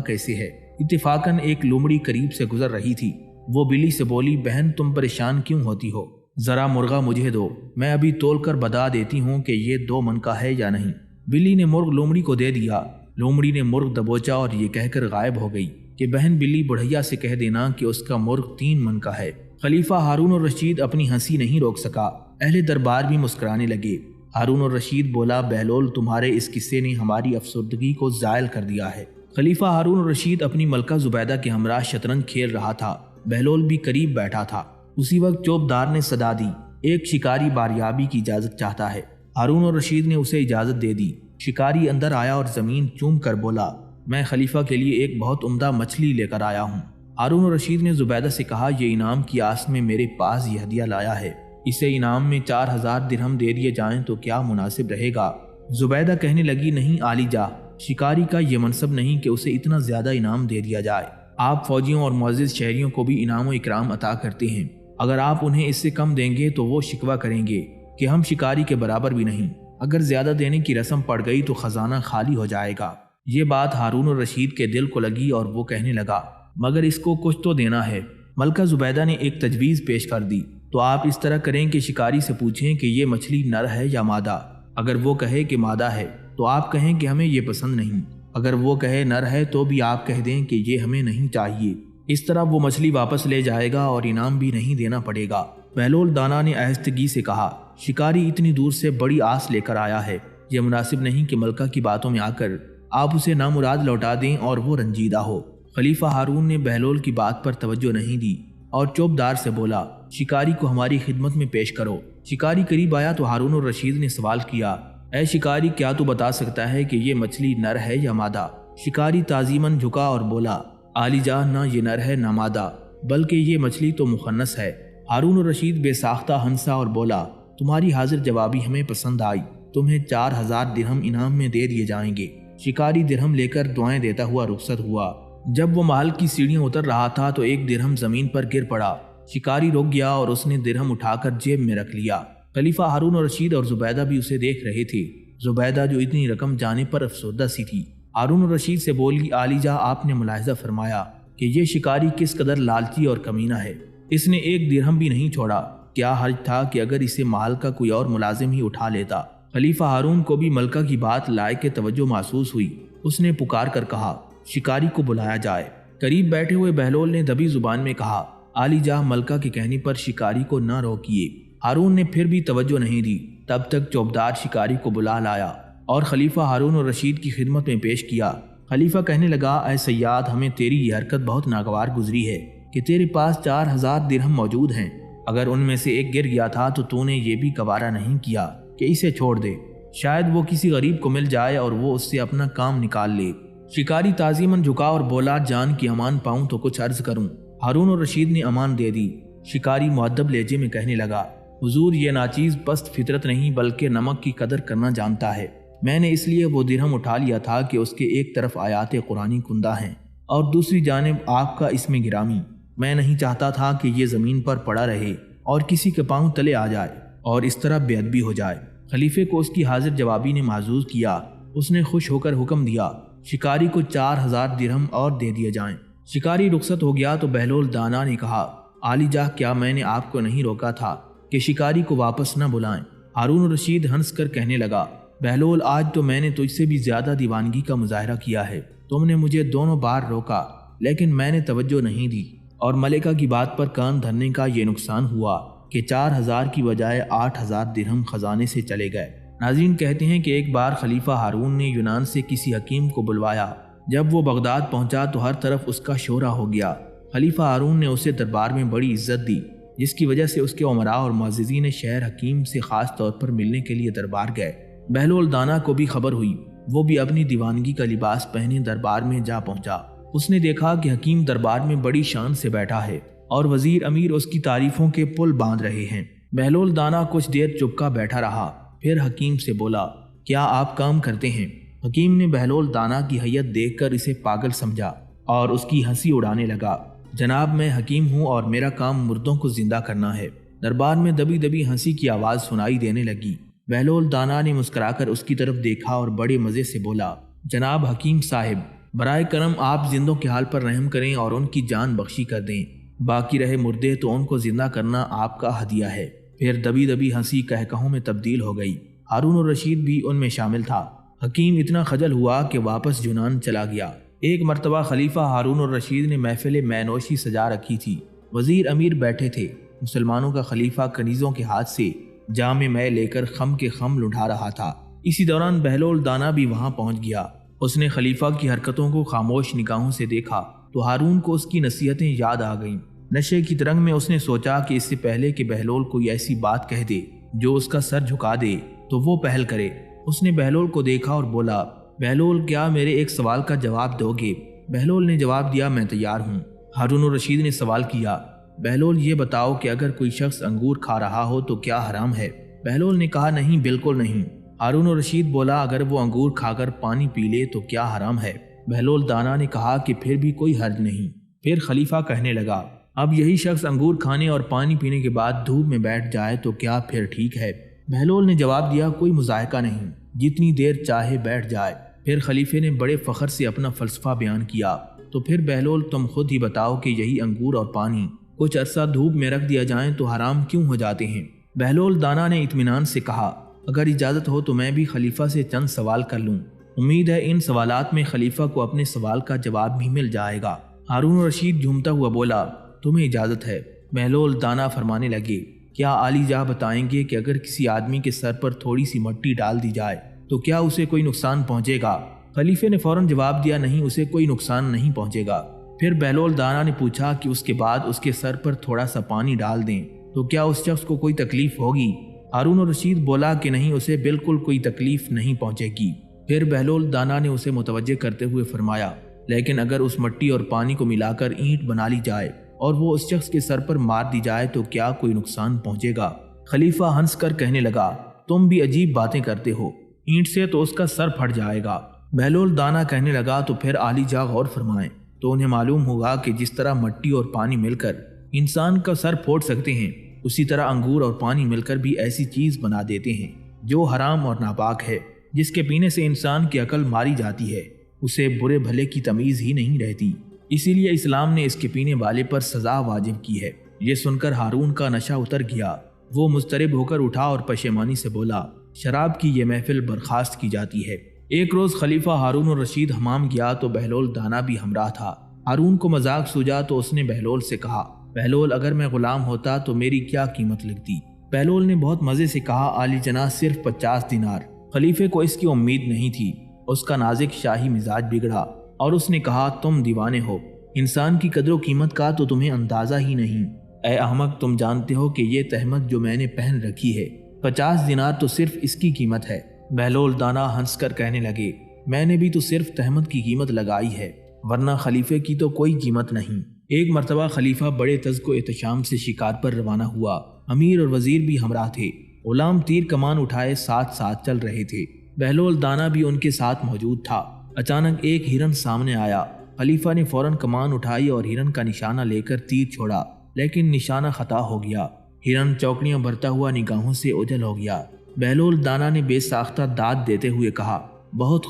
کیسے ہے؟ اتفاقاً ایک لومڑی قریب سے گزر رہی تھی، وہ بلی سے بولی، بہن تم پریشان کیوں ہوتی ہو؟ ذرا مرغا مجھے دو، میں ابھی تول کر بتا دیتی ہوں کہ یہ 2 من کا ہے یا نہیں۔ بلی نے مرغ لومڑی کو دے دیا۔ لومڑی نے مرغ دبوچا اور یہ کہہ کر غائب ہو گئی کہ بہن بلی بڑھیا سے کہہ دینا کہ اس کا مرغ 3 من کا ہے۔ خلیفہ ہارون الرشید اپنی ہنسی نہیں روک سکا، اہل دربار بھی مسکرانے لگے۔ ہارون الرشید بولا، بہلول تمہارے اس قصے نے ہماری افسردگی کو زائل کر دیا ہے۔ خلیفہ ہارون الرشید اپنی ملکہ زبیدہ کے ہمراہ شطرنج کھیل رہا تھا، بہلول بھی قریب بیٹھا تھا۔ اسی وقت چوبدار نے صدا دی، ایک شکاری باریابی کی اجازت چاہتا ہے۔ ہارون الرشید نے اسے اجازت دے دی۔ شکاری اندر آیا اور زمین چوم کر بولا، میں خلیفہ کے لیے ایک بہت عمدہ مچھلی لے کر آیا ہوں۔ ہارون الرشید نے زبیدہ سے کہا، یہ انعام کی آس میں میرے پاس یہ ہدیہ لایا ہے، اسے انعام میں 4000 درہم دے دیے جائیں تو کیا مناسب رہے گا؟ زبیدہ کہنے لگی، نہیں عالی جا، شکاری کا یہ منصب نہیں کہ اسے اتنا زیادہ انعام دے دیا جائے، آپ فوجیوں اور معزز شہریوں کو بھی انعام و اکرام عطا کرتے ہیں، اگر آپ انہیں اس سے کم دیں گے تو وہ شکوہ کریں گے کہ ہم شکاری کے برابر بھی نہیں، اگر زیادہ دینے کی رسم پڑ گئی تو خزانہ خالی ہو جائے گا۔ یہ بات ہارون الرشید کے دل کو لگی اور وہ کہنے لگا، مگر اس کو کچھ تو دینا ہے۔ ملکہ زبیدہ نے ایک تجویز پیش کر دی، تو آپ اس طرح کریں کہ شکاری سے پوچھیں کہ یہ مچھلی نر ہے یا مادہ، اگر وہ کہے کہ مادہ ہے تو آپ کہیں کہ ہمیں یہ پسند نہیں، اگر وہ کہے نر ہے تو بھی آپ کہہ دیں کہ یہ ہمیں نہیں چاہیے، اس طرح وہ مچھلی واپس لے جائے گا اور انعام بھی نہیں دینا پڑے گا۔ بہلول دانا نے آہستگی سے کہا، شکاری اتنی دور سے بڑی آس لے کر آیا ہے، یہ مناسب نہیں کہ ملکہ کی باتوں میں آ کر آپ اسے نامراد لوٹا دیں اور وہ رنجیدہ ہو۔ خلیفہ ہارون نے بہلول کی بات پر توجہ نہیں دی اور چوبدار سے بولا، شکاری کو ہماری خدمت میں پیش کرو۔ شکاری قریب آیا تو ہارون الرشید نے سوال کیا، اے شکاری، کیا تو بتا سکتا ہے کہ یہ مچھلی نر ہے یا مادہ؟ شکاری تعظیماً جھکا اور بولا، عالی جاں، نہ یہ نر ہے نہ مادہ، بلکہ یہ مچھلی تو مخنث ہے۔ ہارون الرشید بے ساختہ ہنسا اور بولا، تمہاری حاضر جوابی ہمیں پسند آئی، تمہیں 4000 درہم انعام میں دے دیے جائیں گے۔ شکاری درہم لے کر دعائیں دیتا ہوا رخصت ہوا۔ جب وہ محل کی سیڑھیاں اتر رہا تھا تو ایک درہم زمین پر گر پڑا۔ شکاری رک گیا اور اس نے درہم اٹھا کر جیب میں رکھ لیا۔ خلیفہ ہارون الرشید اور زبیدہ بھی اسے دیکھ رہے تھے۔ زبیدہ جو اتنی رقم جانے پر افسردہ سی تھی، ہارون الرشید سے بولی، عالی جاں، آپ نے ملاحظہ فرمایا کہ یہ شکاری کس قدر لالچی اور کمینہ ہے، اس نے ایک درہم بھی نہیں چھوڑا، کیا حرج تھا کہ اگر اسے محل کا کوئی اور ملازم ہی اٹھا لیتا؟ خلیفہ ہارون کو بھی ملکہ کی بات لائق توجہ محسوس ہوئی، اس نے پکار کر کہا، شکاری کو بلایا جائے۔ قریب بیٹھے ہوئے بہلول نے دبی زبان میں کہا، عالی جاں، ملکہ کے کہنے پر شکاری کو نہ روکیے۔ ہارون نے پھر بھی توجہ نہیں دی، تب تک چوبدار شکاری کو بلا لایا اور خلیفہ ہارون الرشید کی خدمت میں پیش کیا۔ خلیفہ کہنے لگا، اے سیاد، ہمیں تیری یہ حرکت بہت ناگوار گزری ہے کہ تیرے پاس 4000 درہم موجود ہیں، اگر ان میں سے ایک گر گیا تھا تو نے یہ بھی گوارا نہیں کیا کہ اسے چھوڑ دے، شاید وہ کسی غریب کو مل جائے اور وہ اس سے اپنا کام نکال لے۔ شکاری تعظیماً جھکا اور بولا، جان کی امان پاؤں تو کچھ عرض کروں۔ ہارون الرشید نے امان دے دی۔ شکاری مؤدب لہجے میں کہنے لگا، حضور، یہ ناچیز پست فطرت نہیں بلکہ نمک کی قدر کرنا جانتا ہے، میں نے اس لیے وہ درہم اٹھا لیا تھا کہ اس کے ایک طرف آیات قرآنی کندہ ہیں اور دوسری جانب آپ کا اسم گرامی۔ میں نہیں چاہتا تھا کہ یہ زمین پر پڑا رہے اور کسی کے پاؤں تلے آ جائے اور اس طرح بے ادبی ہو جائے۔ خلیفے کو اس کی حاضر جوابی نے معزول کیا۔ اس نے خوش ہو کر حکم دیا شکاری کو 4000 درہم اور دے دیے جائیں۔ شکاری رخصت ہو گیا تو بہلول دانا نے کہا عالی جاہ کیا میں نے آپ کو نہیں روکا تھا کہ شکاری کو واپس نہ بلائیں؟ ہارون الرشید ہنس کر کہنے لگا بہلول آج تو میں نے تجھ سے بھی زیادہ دیوانگی کا مظاہرہ کیا ہے۔ تم نے مجھے دونوں بار روکا لیکن میں نے توجہ نہیں دی اور ملکہ کی بات پر کان دھرنے کا یہ نقصان ہوا کہ 4000 کی بجائے 8000 درہم خزانے سے چلے گئے۔ ناظرین کہتے ہیں کہ ایک بار خلیفہ ہارون نے یونان سے کسی حکیم کو بلوایا۔ جب وہ بغداد پہنچا تو ہر طرف اس کا شورہ ہو گیا۔ خلیفہ ہارون نے اسے دربار میں بڑی عزت دی جس کی وجہ سے اس کے امراء اور معززین شہر حکیم سے خاص طور پر ملنے کے لیے دربار گئے۔ بہلول دانا کو بھی خبر ہوئی۔ وہ بھی اپنی دیوانگی کا لباس پہنے دربار میں جا پہنچا۔ اس نے دیکھا کہ حکیم دربار میں بڑی شان سے بیٹھا ہے اور وزیر امیر اس کی تعریفوں کے پل باندھ رہے ہیں۔ بہلول دانا کچھ دیر چپکا بیٹھا رہا، پھر حکیم سے بولا کیا آپ کام کرتے ہیں؟ حکیم نے بہلول دانا کی حیت دیکھ کر اسے پاگل سمجھا اور اس کی ہنسی اڑانے لگا۔ جناب میں حکیم ہوں اور میرا کام مردوں کو زندہ کرنا ہے۔ دربار میں دبی دبی ہنسی کی آواز سنائی دینے لگی۔ بہلول دانا نے مسکرا کر اس کی طرف دیکھا اور بڑے مزے سے بولا جناب حکیم صاحب برائے کرم آپ زندوں کے حال پر رحم کریں اور ان کی جان بخشی کر دیں، باقی رہے مردے تو ان کو زندہ کرنا آپ کا ہدیہ ہے۔ پھر دبی دبی ہنسی کہکہوں میں تبدیل ہو گئی۔ ہارون الرشید بھی ان میں شامل تھا۔ حکیم اتنا خجل ہوا کہ واپس یونان چلا گیا۔ ایک مرتبہ خلیفہ ہارون الرشید نے محفل مے نوشی سجا رکھی تھی۔ وزیر امیر بیٹھے تھے۔ مسلمانوں کا خلیفہ کنیزوں کے ہاتھ سے جام میں لے کر خم کے خم لٹھا رہا تھا۔ اسی دوران بہلول دانا بھی وہاں پہنچ گیا۔ اس نے خلیفہ کی حرکتوں کو خاموش نگاہوں سے دیکھا تو ہارون کو اس کی نصیحتیں یاد آ گئیں۔ نشے کی ترنگ میں اس نے سوچا کہ اس سے پہلے کہ بہلول کوئی ایسی بات کہہ دے جو اس کا سر جھکا دے تو وہ پہل کرے۔ اس نے بہلول کو دیکھا اور بولا بہلول کیا میرے ایک سوال کا جواب دو گے؟ بہلول نے جواب دیا میں تیار ہوں۔ ہارون الرشید نے سوال کیا بہلول یہ بتاؤ کہ اگر کوئی شخص انگور کھا رہا ہو تو کیا حرام ہے؟ بہلول نے کہا نہیں بالکل نہیں۔ ہارون الرشید بولا اگر وہ انگور کھا کر پانی پی لے تو کیا حرام ہے؟ بہلول دانا نے کہا کہ پھر بھی کوئی حرج نہیں۔ پھر خلیفہ کہنے لگا اب یہی شخص انگور کھانے اور پانی پینے کے بعد دھوپ میں بیٹھ جائے تو کیا پھر ٹھیک ہے؟ بہلول نے جواب دیا کوئی مذائقہ نہیں، جتنی دیر چاہے بیٹھ جائے۔ پھر خلیفے نے بڑے فخر سے اپنا فلسفہ بیان کیا تو پھر بہلول تم خود ہی بتاؤ کہ یہی انگور اور پانی کچھ عرصہ دھوپ میں رکھ دیا جائیں تو حرام کیوں ہو جاتے ہیں؟ بہلول دانا نے اطمینان سے کہا اگر اجازت ہو تو میں بھی خلیفہ سے چند سوال کر لوں۔ امید ہے ان سوالات میں خلیفہ کو اپنے سوال کا جواب بھی مل جائے گا۔ ہارون الرشید جھومتا ہوا بولا تمہیں اجازت ہے۔ بہلول دانا فرمانے لگے کیا عالی جاہ بتائیں گے کہ اگر کسی آدمی کے سر پر تھوڑی سی مٹی ڈال دی جائے تو کیا اسے کوئی نقصان پہنچے گا؟ خلیفے نے فوراً جواب دیا نہیں اسے کوئی نقصان نہیں پہنچے گا۔ پھر بہلول دانا نے پوچھا کہ اس کے بعد اس کے سر پر تھوڑا سا پانی ڈال دیں تو کیا اس شخص کو کوئی تکلیف ہوگی؟ ہارون الرشید بولا کہ نہیں اسے بالکل کوئی تکلیف نہیں پہنچے گی۔ پھر بہلول دانا نے اسے متوجہ کرتے ہوئے فرمایا لیکن اگر اس مٹی اور پانی کو ملا کر اینٹ بنا لی جائے اور وہ اس شخص کے سر پر مار دی جائے تو کیا کوئی نقصان پہنچے گا؟ خلیفہ ہنس کر کہنے لگا تم بھی عجیب باتیں کرتے ہو، اینٹ سے تو اس کا سر پھٹ جائے گا۔ بہلول دانا کہنے لگا تو پھر عالی جاہ غور فرمائیں تو انہیں معلوم ہوگا کہ جس طرح مٹی اور پانی مل کر انسان کا سر پھوڑ سکتے ہیں اسی طرح انگور اور پانی مل کر بھی ایسی چیز بنا دیتے ہیں جو حرام اور ناپاک ہے، جس کے پینے سے انسان کی عقل ماری جاتی ہے، اسے برے بھلے کی تمیز ہی نہیں رہتی۔ اسی لیے اسلام نے اس کے پینے والے پر سزا واجب کی ہے۔ یہ سن کر ہارون کا نشہ اتر گیا۔ وہ مضطرب ہو کر اٹھا اور پشیمانی سے بولا شراب کی یہ محفل برخاست کی جاتی ہے۔ ایک روز خلیفہ ہارون الرشید حمام گیا تو بہلول دانا بھی ہمراہ تھا۔ ہارون کو مذاق سوجا تو اس نے بہلول سے کہا بہلول اگر میں غلام ہوتا تو میری کیا قیمت لگتی؟ بہلول نے بہت مزے سے کہا عالی جناح صرف 50 دینار۔ خلیفے کو اس کی امید نہیں تھی۔ اس کا نازک شاہی مزاج بگڑا اور اس نے کہا تم دیوانے ہو، انسان کی قدر و قیمت کا تو تمہیں اندازہ ہی نہیں۔ اے احمق تم جانتے ہو کہ یہ تہمت جو میں نے پہن رکھی ہے 50 دینار تو صرف اس کی قیمت ہے۔ بہلول دانا ہنس کر کہنے لگے میں نے بھی تو صرف تہمت کی قیمت لگائی ہے ورنہ خلیفے کی تو کوئی قیمت نہیں۔ ایک مرتبہ خلیفہ بڑے تزک و احتشام سے شکار پر روانہ ہوا۔ امیر اور وزیر بھی ہمراہ تھے۔ غلام تیر کمان اٹھائے ساتھ ساتھ چل رہے تھے۔ بہلول دانا بھی ان کے ساتھ موجود تھا۔ اچانک ایک ہرن سامنے آیا۔ خلیفہ نے فوراً کمان اٹھائی اور ہرن کا نشانہ لے کر تیر چھوڑا، لیکن نشانہ خطا ہو گیا۔ ہرن چوکڑیاں بھرتا ہوا نگاہوں سے اوجھل ہو گیا۔ بہلول دانا نے بے ساختہ داد دیتے ہوئے کہا، بہت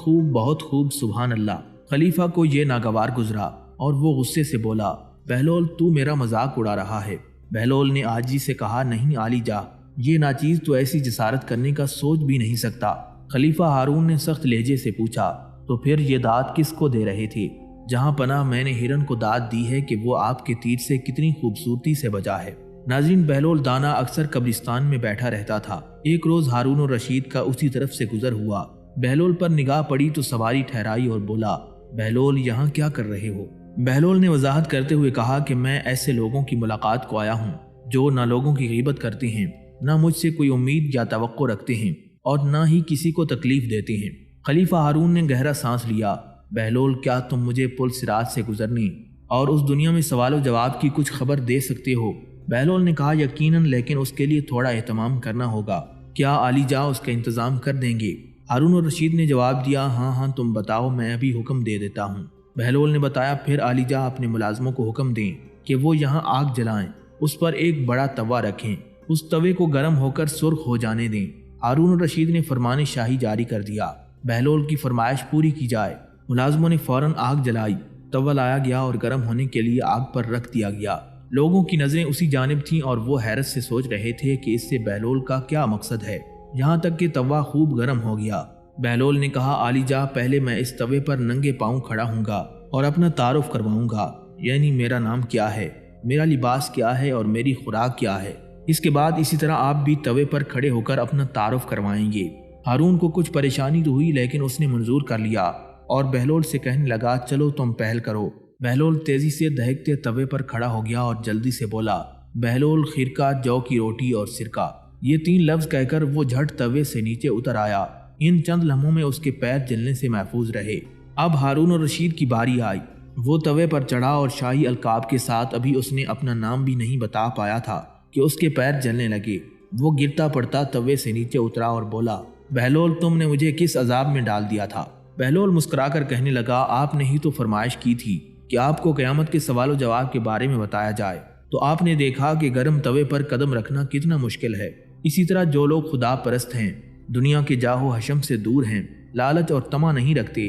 خوب، سبحان اللہ۔ خلیفہ کو یہ ناگوار گزرا اور وہ غصے سے بولا، بہلول تو میرا مذاق اڑا رہا ہے۔ بہلول نے عاجزی سے کہا، نہیں عالی جا، یہ ناچیز تو ایسی جسارت کرنے کا سوچ بھی نہیں سکتا۔ خلیفہ ہارون نے سخت لہجے سے پوچھا، تو پھر یہ داد کس کو دے رہے تھے؟ جہاں پناہ میں نے ہرن کو داد دی ہے کہ وہ آپ کے تیر سے کتنی خوبصورتی سے بچا ہے۔ ناظرین، بہلول دانا اکثر قبرستان میں بیٹھا رہتا تھا۔ ایک روز ہارون الرشید کا اسی طرف سے گزر ہوا۔ بہلول پر نگاہ پڑی تو سواری ٹھہرائی اور بولا، بہلول یہاں کیا کر رہے ہو؟ بہلول نے وضاحت کرتے ہوئے کہا کہ میں ایسے لوگوں کی ملاقات کو آیا ہوں جو نہ لوگوں کی غیبت کرتے ہیں، نہ مجھ سے کوئی امید یا توقع رکھتے ہیں، اور نہ ہی کسی کو تکلیف دیتے ہیں۔ خلیفہ ہارون نے گہرا سانس لیا۔ بہلول، کیا تم مجھے پل صراط سے گزرنے اور اس دنیا میں سوال و جواب کی کچھ خبر دے سکتے ہو؟ بہلول نے کہا، یقیناً، لیکن اس کے لیے تھوڑا اہتمام کرنا ہوگا۔ کیا علی جا اس کا انتظام کر دیں گے؟ ہارون الرشید نے جواب دیا، ہاں تم بتاؤ، میں ابھی حکم دے دیتا ہوں۔ بہلول نے بتایا، پھر علی جا اپنے ملازموں کو حکم دیں کہ وہ یہاں آگ جلائیں، اس پر ایک بڑا توا رکھیں، اس توے کو گرم ہو کر سرخ ہو جانے دیں۔ ہارون الرشید نے فرمان شاہی جاری کر دیا، بہلول کی فرمائش پوری کی جائے۔ ملازموں نے فوراً آگ جلائی، توا لایا گیا اور گرم ہونے کے لیے آگ پر رکھ دیا گیا۔ لوگوں کی نظریں اسی جانب تھیں اور وہ حیرت سے سوچ رہے تھے کہ اس سے بہلول کا کیا مقصد ہے، یہاں تک کہ توا خوب گرم ہو گیا۔ بہلول نے کہا، علی جا، پہلے میں اس توے پر ننگے پاؤں کھڑا ہوں گا اور اپنا تعارف کرواؤں گا، یعنی میرا نام کیا ہے، میرا لباس کیا ہے اور میری خوراک کیا ہے۔ اس کے بعد اسی طرح آپ بھی توے پر کھڑے ہو کر اپنا تعارف کروائیں گے۔ ہارون کو کچھ پریشانی تو ہوئی، لیکن اس نے منظور کر لیا اور بہلول سے کہنے لگا، چلو تم پہل کرو۔ بہلول تیزی سے دہکتے توے پر کھڑا ہو گیا اور جلدی سے بولا، بہلول، خرقہ، جو کی روٹی اور سرکہ۔ یہ 3 لفظ کہہ کر وہ جھٹ توے سے نیچے اتر آیا۔ ان چند لمحوں میں اس کے پیر جلنے سے محفوظ رہے۔ اب ہارون الرشید کی باری آئی۔ وہ توے پر چڑھا اور شاہی القاب کے ساتھ ابھی اس نے اپنا نام بھی نہیں بتا پایا تھا کہ اس کے پیر جلنے لگے۔ وہ گرتا پڑتا توے سے نیچے اترا اور بولا، بہلول، تم نے مجھے کس عذاب میں ڈال دیا تھا؟ بہلول مسکرا کر کہنے لگا، آپ نے ہی تو فرمائش کی تھی کہ آپ کو قیامت کے سوال و جواب کے بارے میں بتایا جائے، تو آپ نے دیکھا کہ گرم توے پر قدم رکھنا کتنا مشکل ہے۔ اسی طرح جو لوگ خدا پرست ہیں، دنیا کے جاہ و حشم سے دور ہیں، لالچ اور طمع نہیں رکھتے،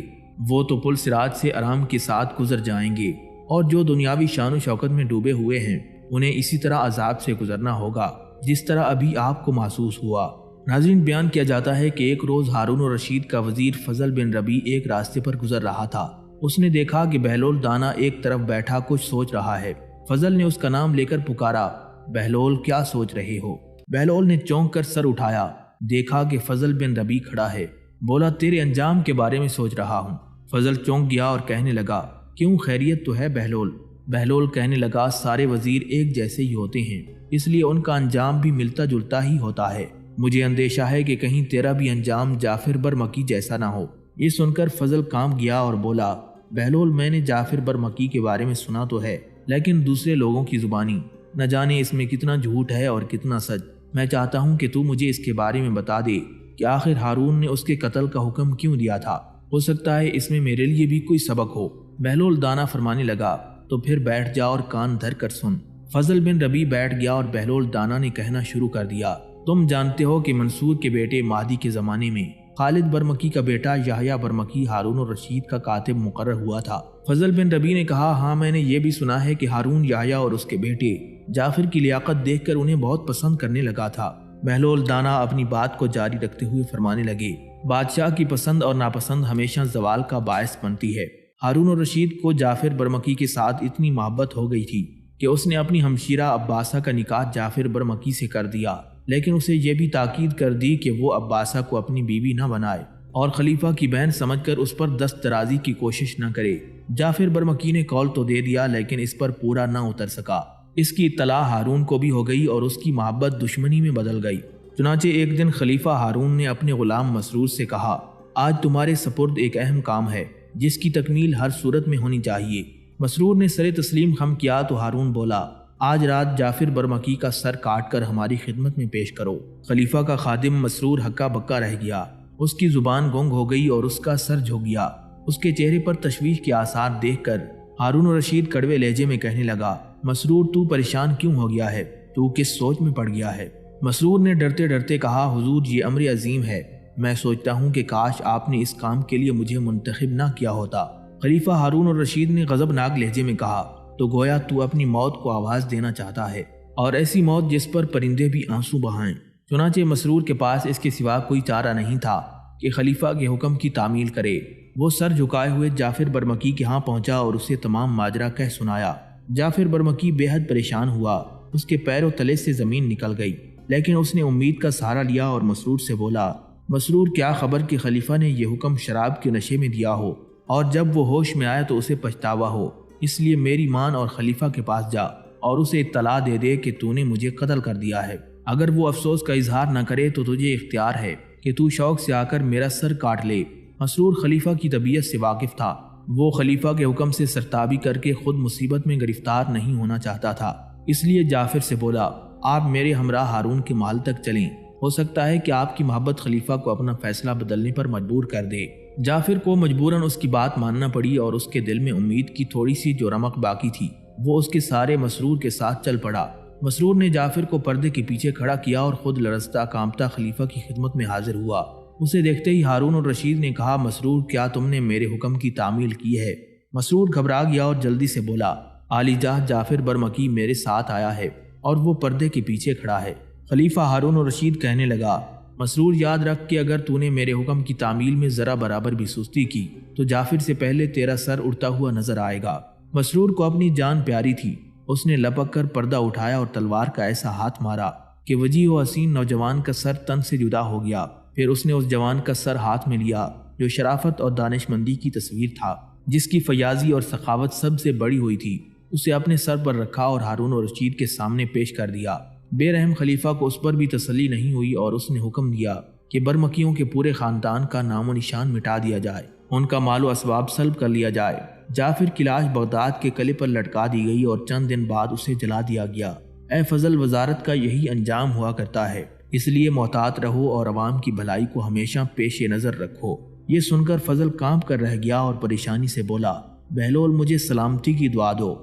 وہ تو پل صراط سے آرام کے ساتھ گزر جائیں گے، اور جو دنیاوی شان و شوکت میں ڈوبے ہوئے ہیں انہیں اسی طرح عذاب سے گزرنا ہوگا جس طرح ابھی آپ کو محسوس ہوا۔ ناظرین، بیان کیا جاتا ہے کہ ایک روز ہارون الرشید کا وزیر فضل بن ربیع ایک راستے پر گزر رہا تھا۔ اس نے دیکھا کہ بہلول دانا ایک طرف بیٹھا کچھ سوچ رہا ہے۔ فضل نے اس کا نام لے کر پکارا، بہلول، کیا سوچ رہے ہو؟ بہلول نے چونک کر سر اٹھایا، دیکھا کہ فضل بن ربیع کھڑا ہے۔ بولا، تیرے انجام کے بارے میں سوچ رہا ہوں۔ فضل چونک گیا اور کہنے لگا، کیوں، خیریت تو ہے بہلول؟ بہلول کہنے لگا، سارے وزیر ایک جیسے ہی ہوتے ہیں، اس لیے ان کا انجام بھی ملتا جلتا ہی ہوتا ہے۔ مجھے اندیشہ ہے کہ کہیں تیرا بھی انجام جعفر برمکی جیسا نہ ہو۔ یہ سن کر فضل کانپ گیا اور بولا، بہلول، میں نے جعفر برمکی کے بارے میں سنا تو ہے، لیکن دوسرے لوگوں کی زبانی، نہ جانے اس میں کتنا جھوٹ ہے اور کتنا سچ۔ میں چاہتا ہوں کہ تو مجھے اس کے بارے میں بتا دے کہ آخر ہارون نے اس کے قتل کا حکم کیوں دیا تھا؟ ہو سکتا ہے اس میں میرے لیے بھی کوئی سبق ہو۔ بہلول دانا فرمانے لگا، تو پھر بیٹھ جا اور کان دھر کر سن۔ فضل بن ربیع بیٹھ گیا اور بہلول دانا نے کہنا شروع کر دیا، تم جانتے ہو کہ منصور کے بیٹے مہدی کے زمانے میں خالد برمکی کا بیٹا یحییٰ برمکی ہارون الرشید کا کاتب مقرر ہوا تھا۔ فضل بن ربیع نے کہا، ہاں، میں نے یہ بھی سنا ہے کہ ہارون یحییٰ اور اس کے بیٹے جعفر کی لیاقت دیکھ کر انہیں بہت پسند کرنے لگا تھا۔ بہلول دانا اپنی بات کو جاری رکھتے ہوئے فرمانے لگے، بادشاہ کی پسند اور ناپسند ہمیشہ زوال کا باعث بنتی ہے۔ ہارون الرشید کو جعفر برمکی کے ساتھ اتنی محبت ہو گئی تھی کہ اس نے اپنی ہمشیرہ عباسہ کا نکاح جعفر برمکی سے کر دیا، لیکن اسے یہ بھی تاکید کر دی کہ وہ عباسہ کو اپنی بیوی نہ بنائے اور خلیفہ کی بہن سمجھ کر اس پر دست درازی کی کوشش نہ کرے۔ جعفر برمکی نے قول تو دے دیا، لیکن اس پر پورا نہ اتر سکا۔ اس کی اطلاع ہارون کو بھی ہو گئی اور اس کی محبت دشمنی میں بدل گئی۔ چنانچہ ایک دن خلیفہ ہارون نے اپنے غلام مسرور سے کہا، آج تمہارے سپرد ایک اہم کام ہے جس کی تکمیل ہر صورت میں ہونی چاہیے۔ مسرور نے سر تسلیم خم کیا تو ہارون بولا، آج رات جعفر برمکی کا سر کاٹ کر ہماری خدمت میں پیش کرو۔ خلیفہ کا خادم مسرور ہکا بکا رہ گیا، اس کی زبان گونگ ہو گئی اور اس کا سر جھک گیا۔ اس کے چہرے پر تشویش کے آثار دیکھ کر ہارون الرشید کڑوے لہجے میں کہنے لگا، مسرور تو پریشان کیوں ہو گیا ہے؟ تو کس سوچ میں پڑ گیا ہے؟ مسرور نے ڈرتے ڈرتے کہا، حضور یہ امر عظیم ہے، میں سوچتا ہوں کہ کاش آپ نے اس کام کے لیے مجھے منتخب نہ کیا ہوتا۔ خلیفہ ہارون الرشید نے غضبناک لہجے میں کہا، تو گویا تو اپنی موت کو آواز دینا چاہتا ہے، اور ایسی موت جس پر پرندے بھی آنسو بہائیں۔ چنانچہ مسرور کے پاس اس کے سوا کوئی چارہ نہیں تھا کہ خلیفہ کے حکم کی تعمیل کرے۔ وہ سر جھکائے ہوئے جعفر برمکی کے ہاں پہنچا اور اسے تمام ماجرا کہہ سنایا۔ جعفر برمکی بے حد پریشان ہوا، اس کے پیروں تلے سے زمین نکل گئی، لیکن اس نے امید کا سہارا لیا اور مسرور سے بولا، مسرور کیا خبر کہ خلیفہ نے یہ حکم شراب کے نشے میں دیا ہو، اور جب وہ ہوش میں آئے تو اسے پچھتاوا ہو، اس لیے میری مان اور خلیفہ کے پاس جا اور اسے اطلاع دے دے کہ تو نے مجھے قتل کر دیا ہے۔ اگر وہ افسوس کا اظہار نہ کرے تو تجھے اختیار ہے کہ تو شوق سے آ کر میرا سر کاٹ لے۔ مسرور خلیفہ کی طبیعت سے واقف تھا، وہ خلیفہ کے حکم سے سرتابی کر کے خود مصیبت میں گرفتار نہیں ہونا چاہتا تھا، اس لیے جعفر سے بولا، آپ میرے ہمراہ ہارون کے محل تک چلیں، ہو سکتا ہے کہ آپ کی محبت خلیفہ کو اپنا فیصلہ بدلنے پر مجبور کر دے۔ جعفر کو مجبوراً اس کی بات ماننا پڑی، اور اس کے دل میں امید کی تھوڑی سی جو رمق باقی تھی وہ اس کے سارے مسرور کے ساتھ چل پڑا۔ مسرور نے جعفر کو پردے کے پیچھے کھڑا کیا اور خود لرزتا کانپتا خلیفہ کی خدمت میں حاضر ہوا۔ اسے دیکھتے ہی ہارون الرشید نے کہا، مسرور کیا تم نے میرے حکم کی تعمیل کی ہے؟ مسرور گھبرا گیا اور جلدی سے بولا، عالی جاہ جعفر برمکی میرے ساتھ آیا ہے اور وہ پردے کے پیچھے کھڑا ہے۔ خلیفہ ہارون الرشید کہنے لگا، مسرور یاد رکھ کہ اگر تو نے میرے حکم کی تعمیل میں ذرا برابر بھی سستی کی تو جعفر سے پہلے تیرا سر اڑتا ہوا نظر آئے گا۔ مسرور کو اپنی جان پیاری تھی، اس نے لپک کر پردہ اٹھایا اور تلوار کا ایسا ہاتھ مارا کہ وجیح و حسین نوجوان کا سر تن سے جدا ہو گیا۔ پھر اس نے اس جوان کا سر ہاتھ میں لیا جو شرافت اور دانش مندی کی تصویر تھا، جس کی فیاضی اور سخاوت سب سے بڑی ہوئی تھی، اسے اپنے سر پر رکھا اور ہارون الرشید کے سامنے پیش کر دیا۔ بے رحم خلیفہ کو اس پر بھی تسلی نہیں ہوئی اور اس نے حکم دیا کہ برمکیوں کے پورے خاندان کا نام و نشان مٹا دیا جائے، ان کا مال و اسباب سلب کر لیا جائے۔ جعفر کی لاش بغداد کے قلعے پر لٹکا دی گئی اور چند دن بعد اسے جلا دیا گیا۔ اے فضل، وزارت کا یہی انجام ہوا کرتا ہے، اس لیے محتاط رہو اور عوام کی بھلائی کو ہمیشہ پیش نظر رکھو۔ یہ سن کر فضل کانپ کر رہ گیا اور پریشانی سے بولا، بہلول مجھے سلامتی کی دعا دو۔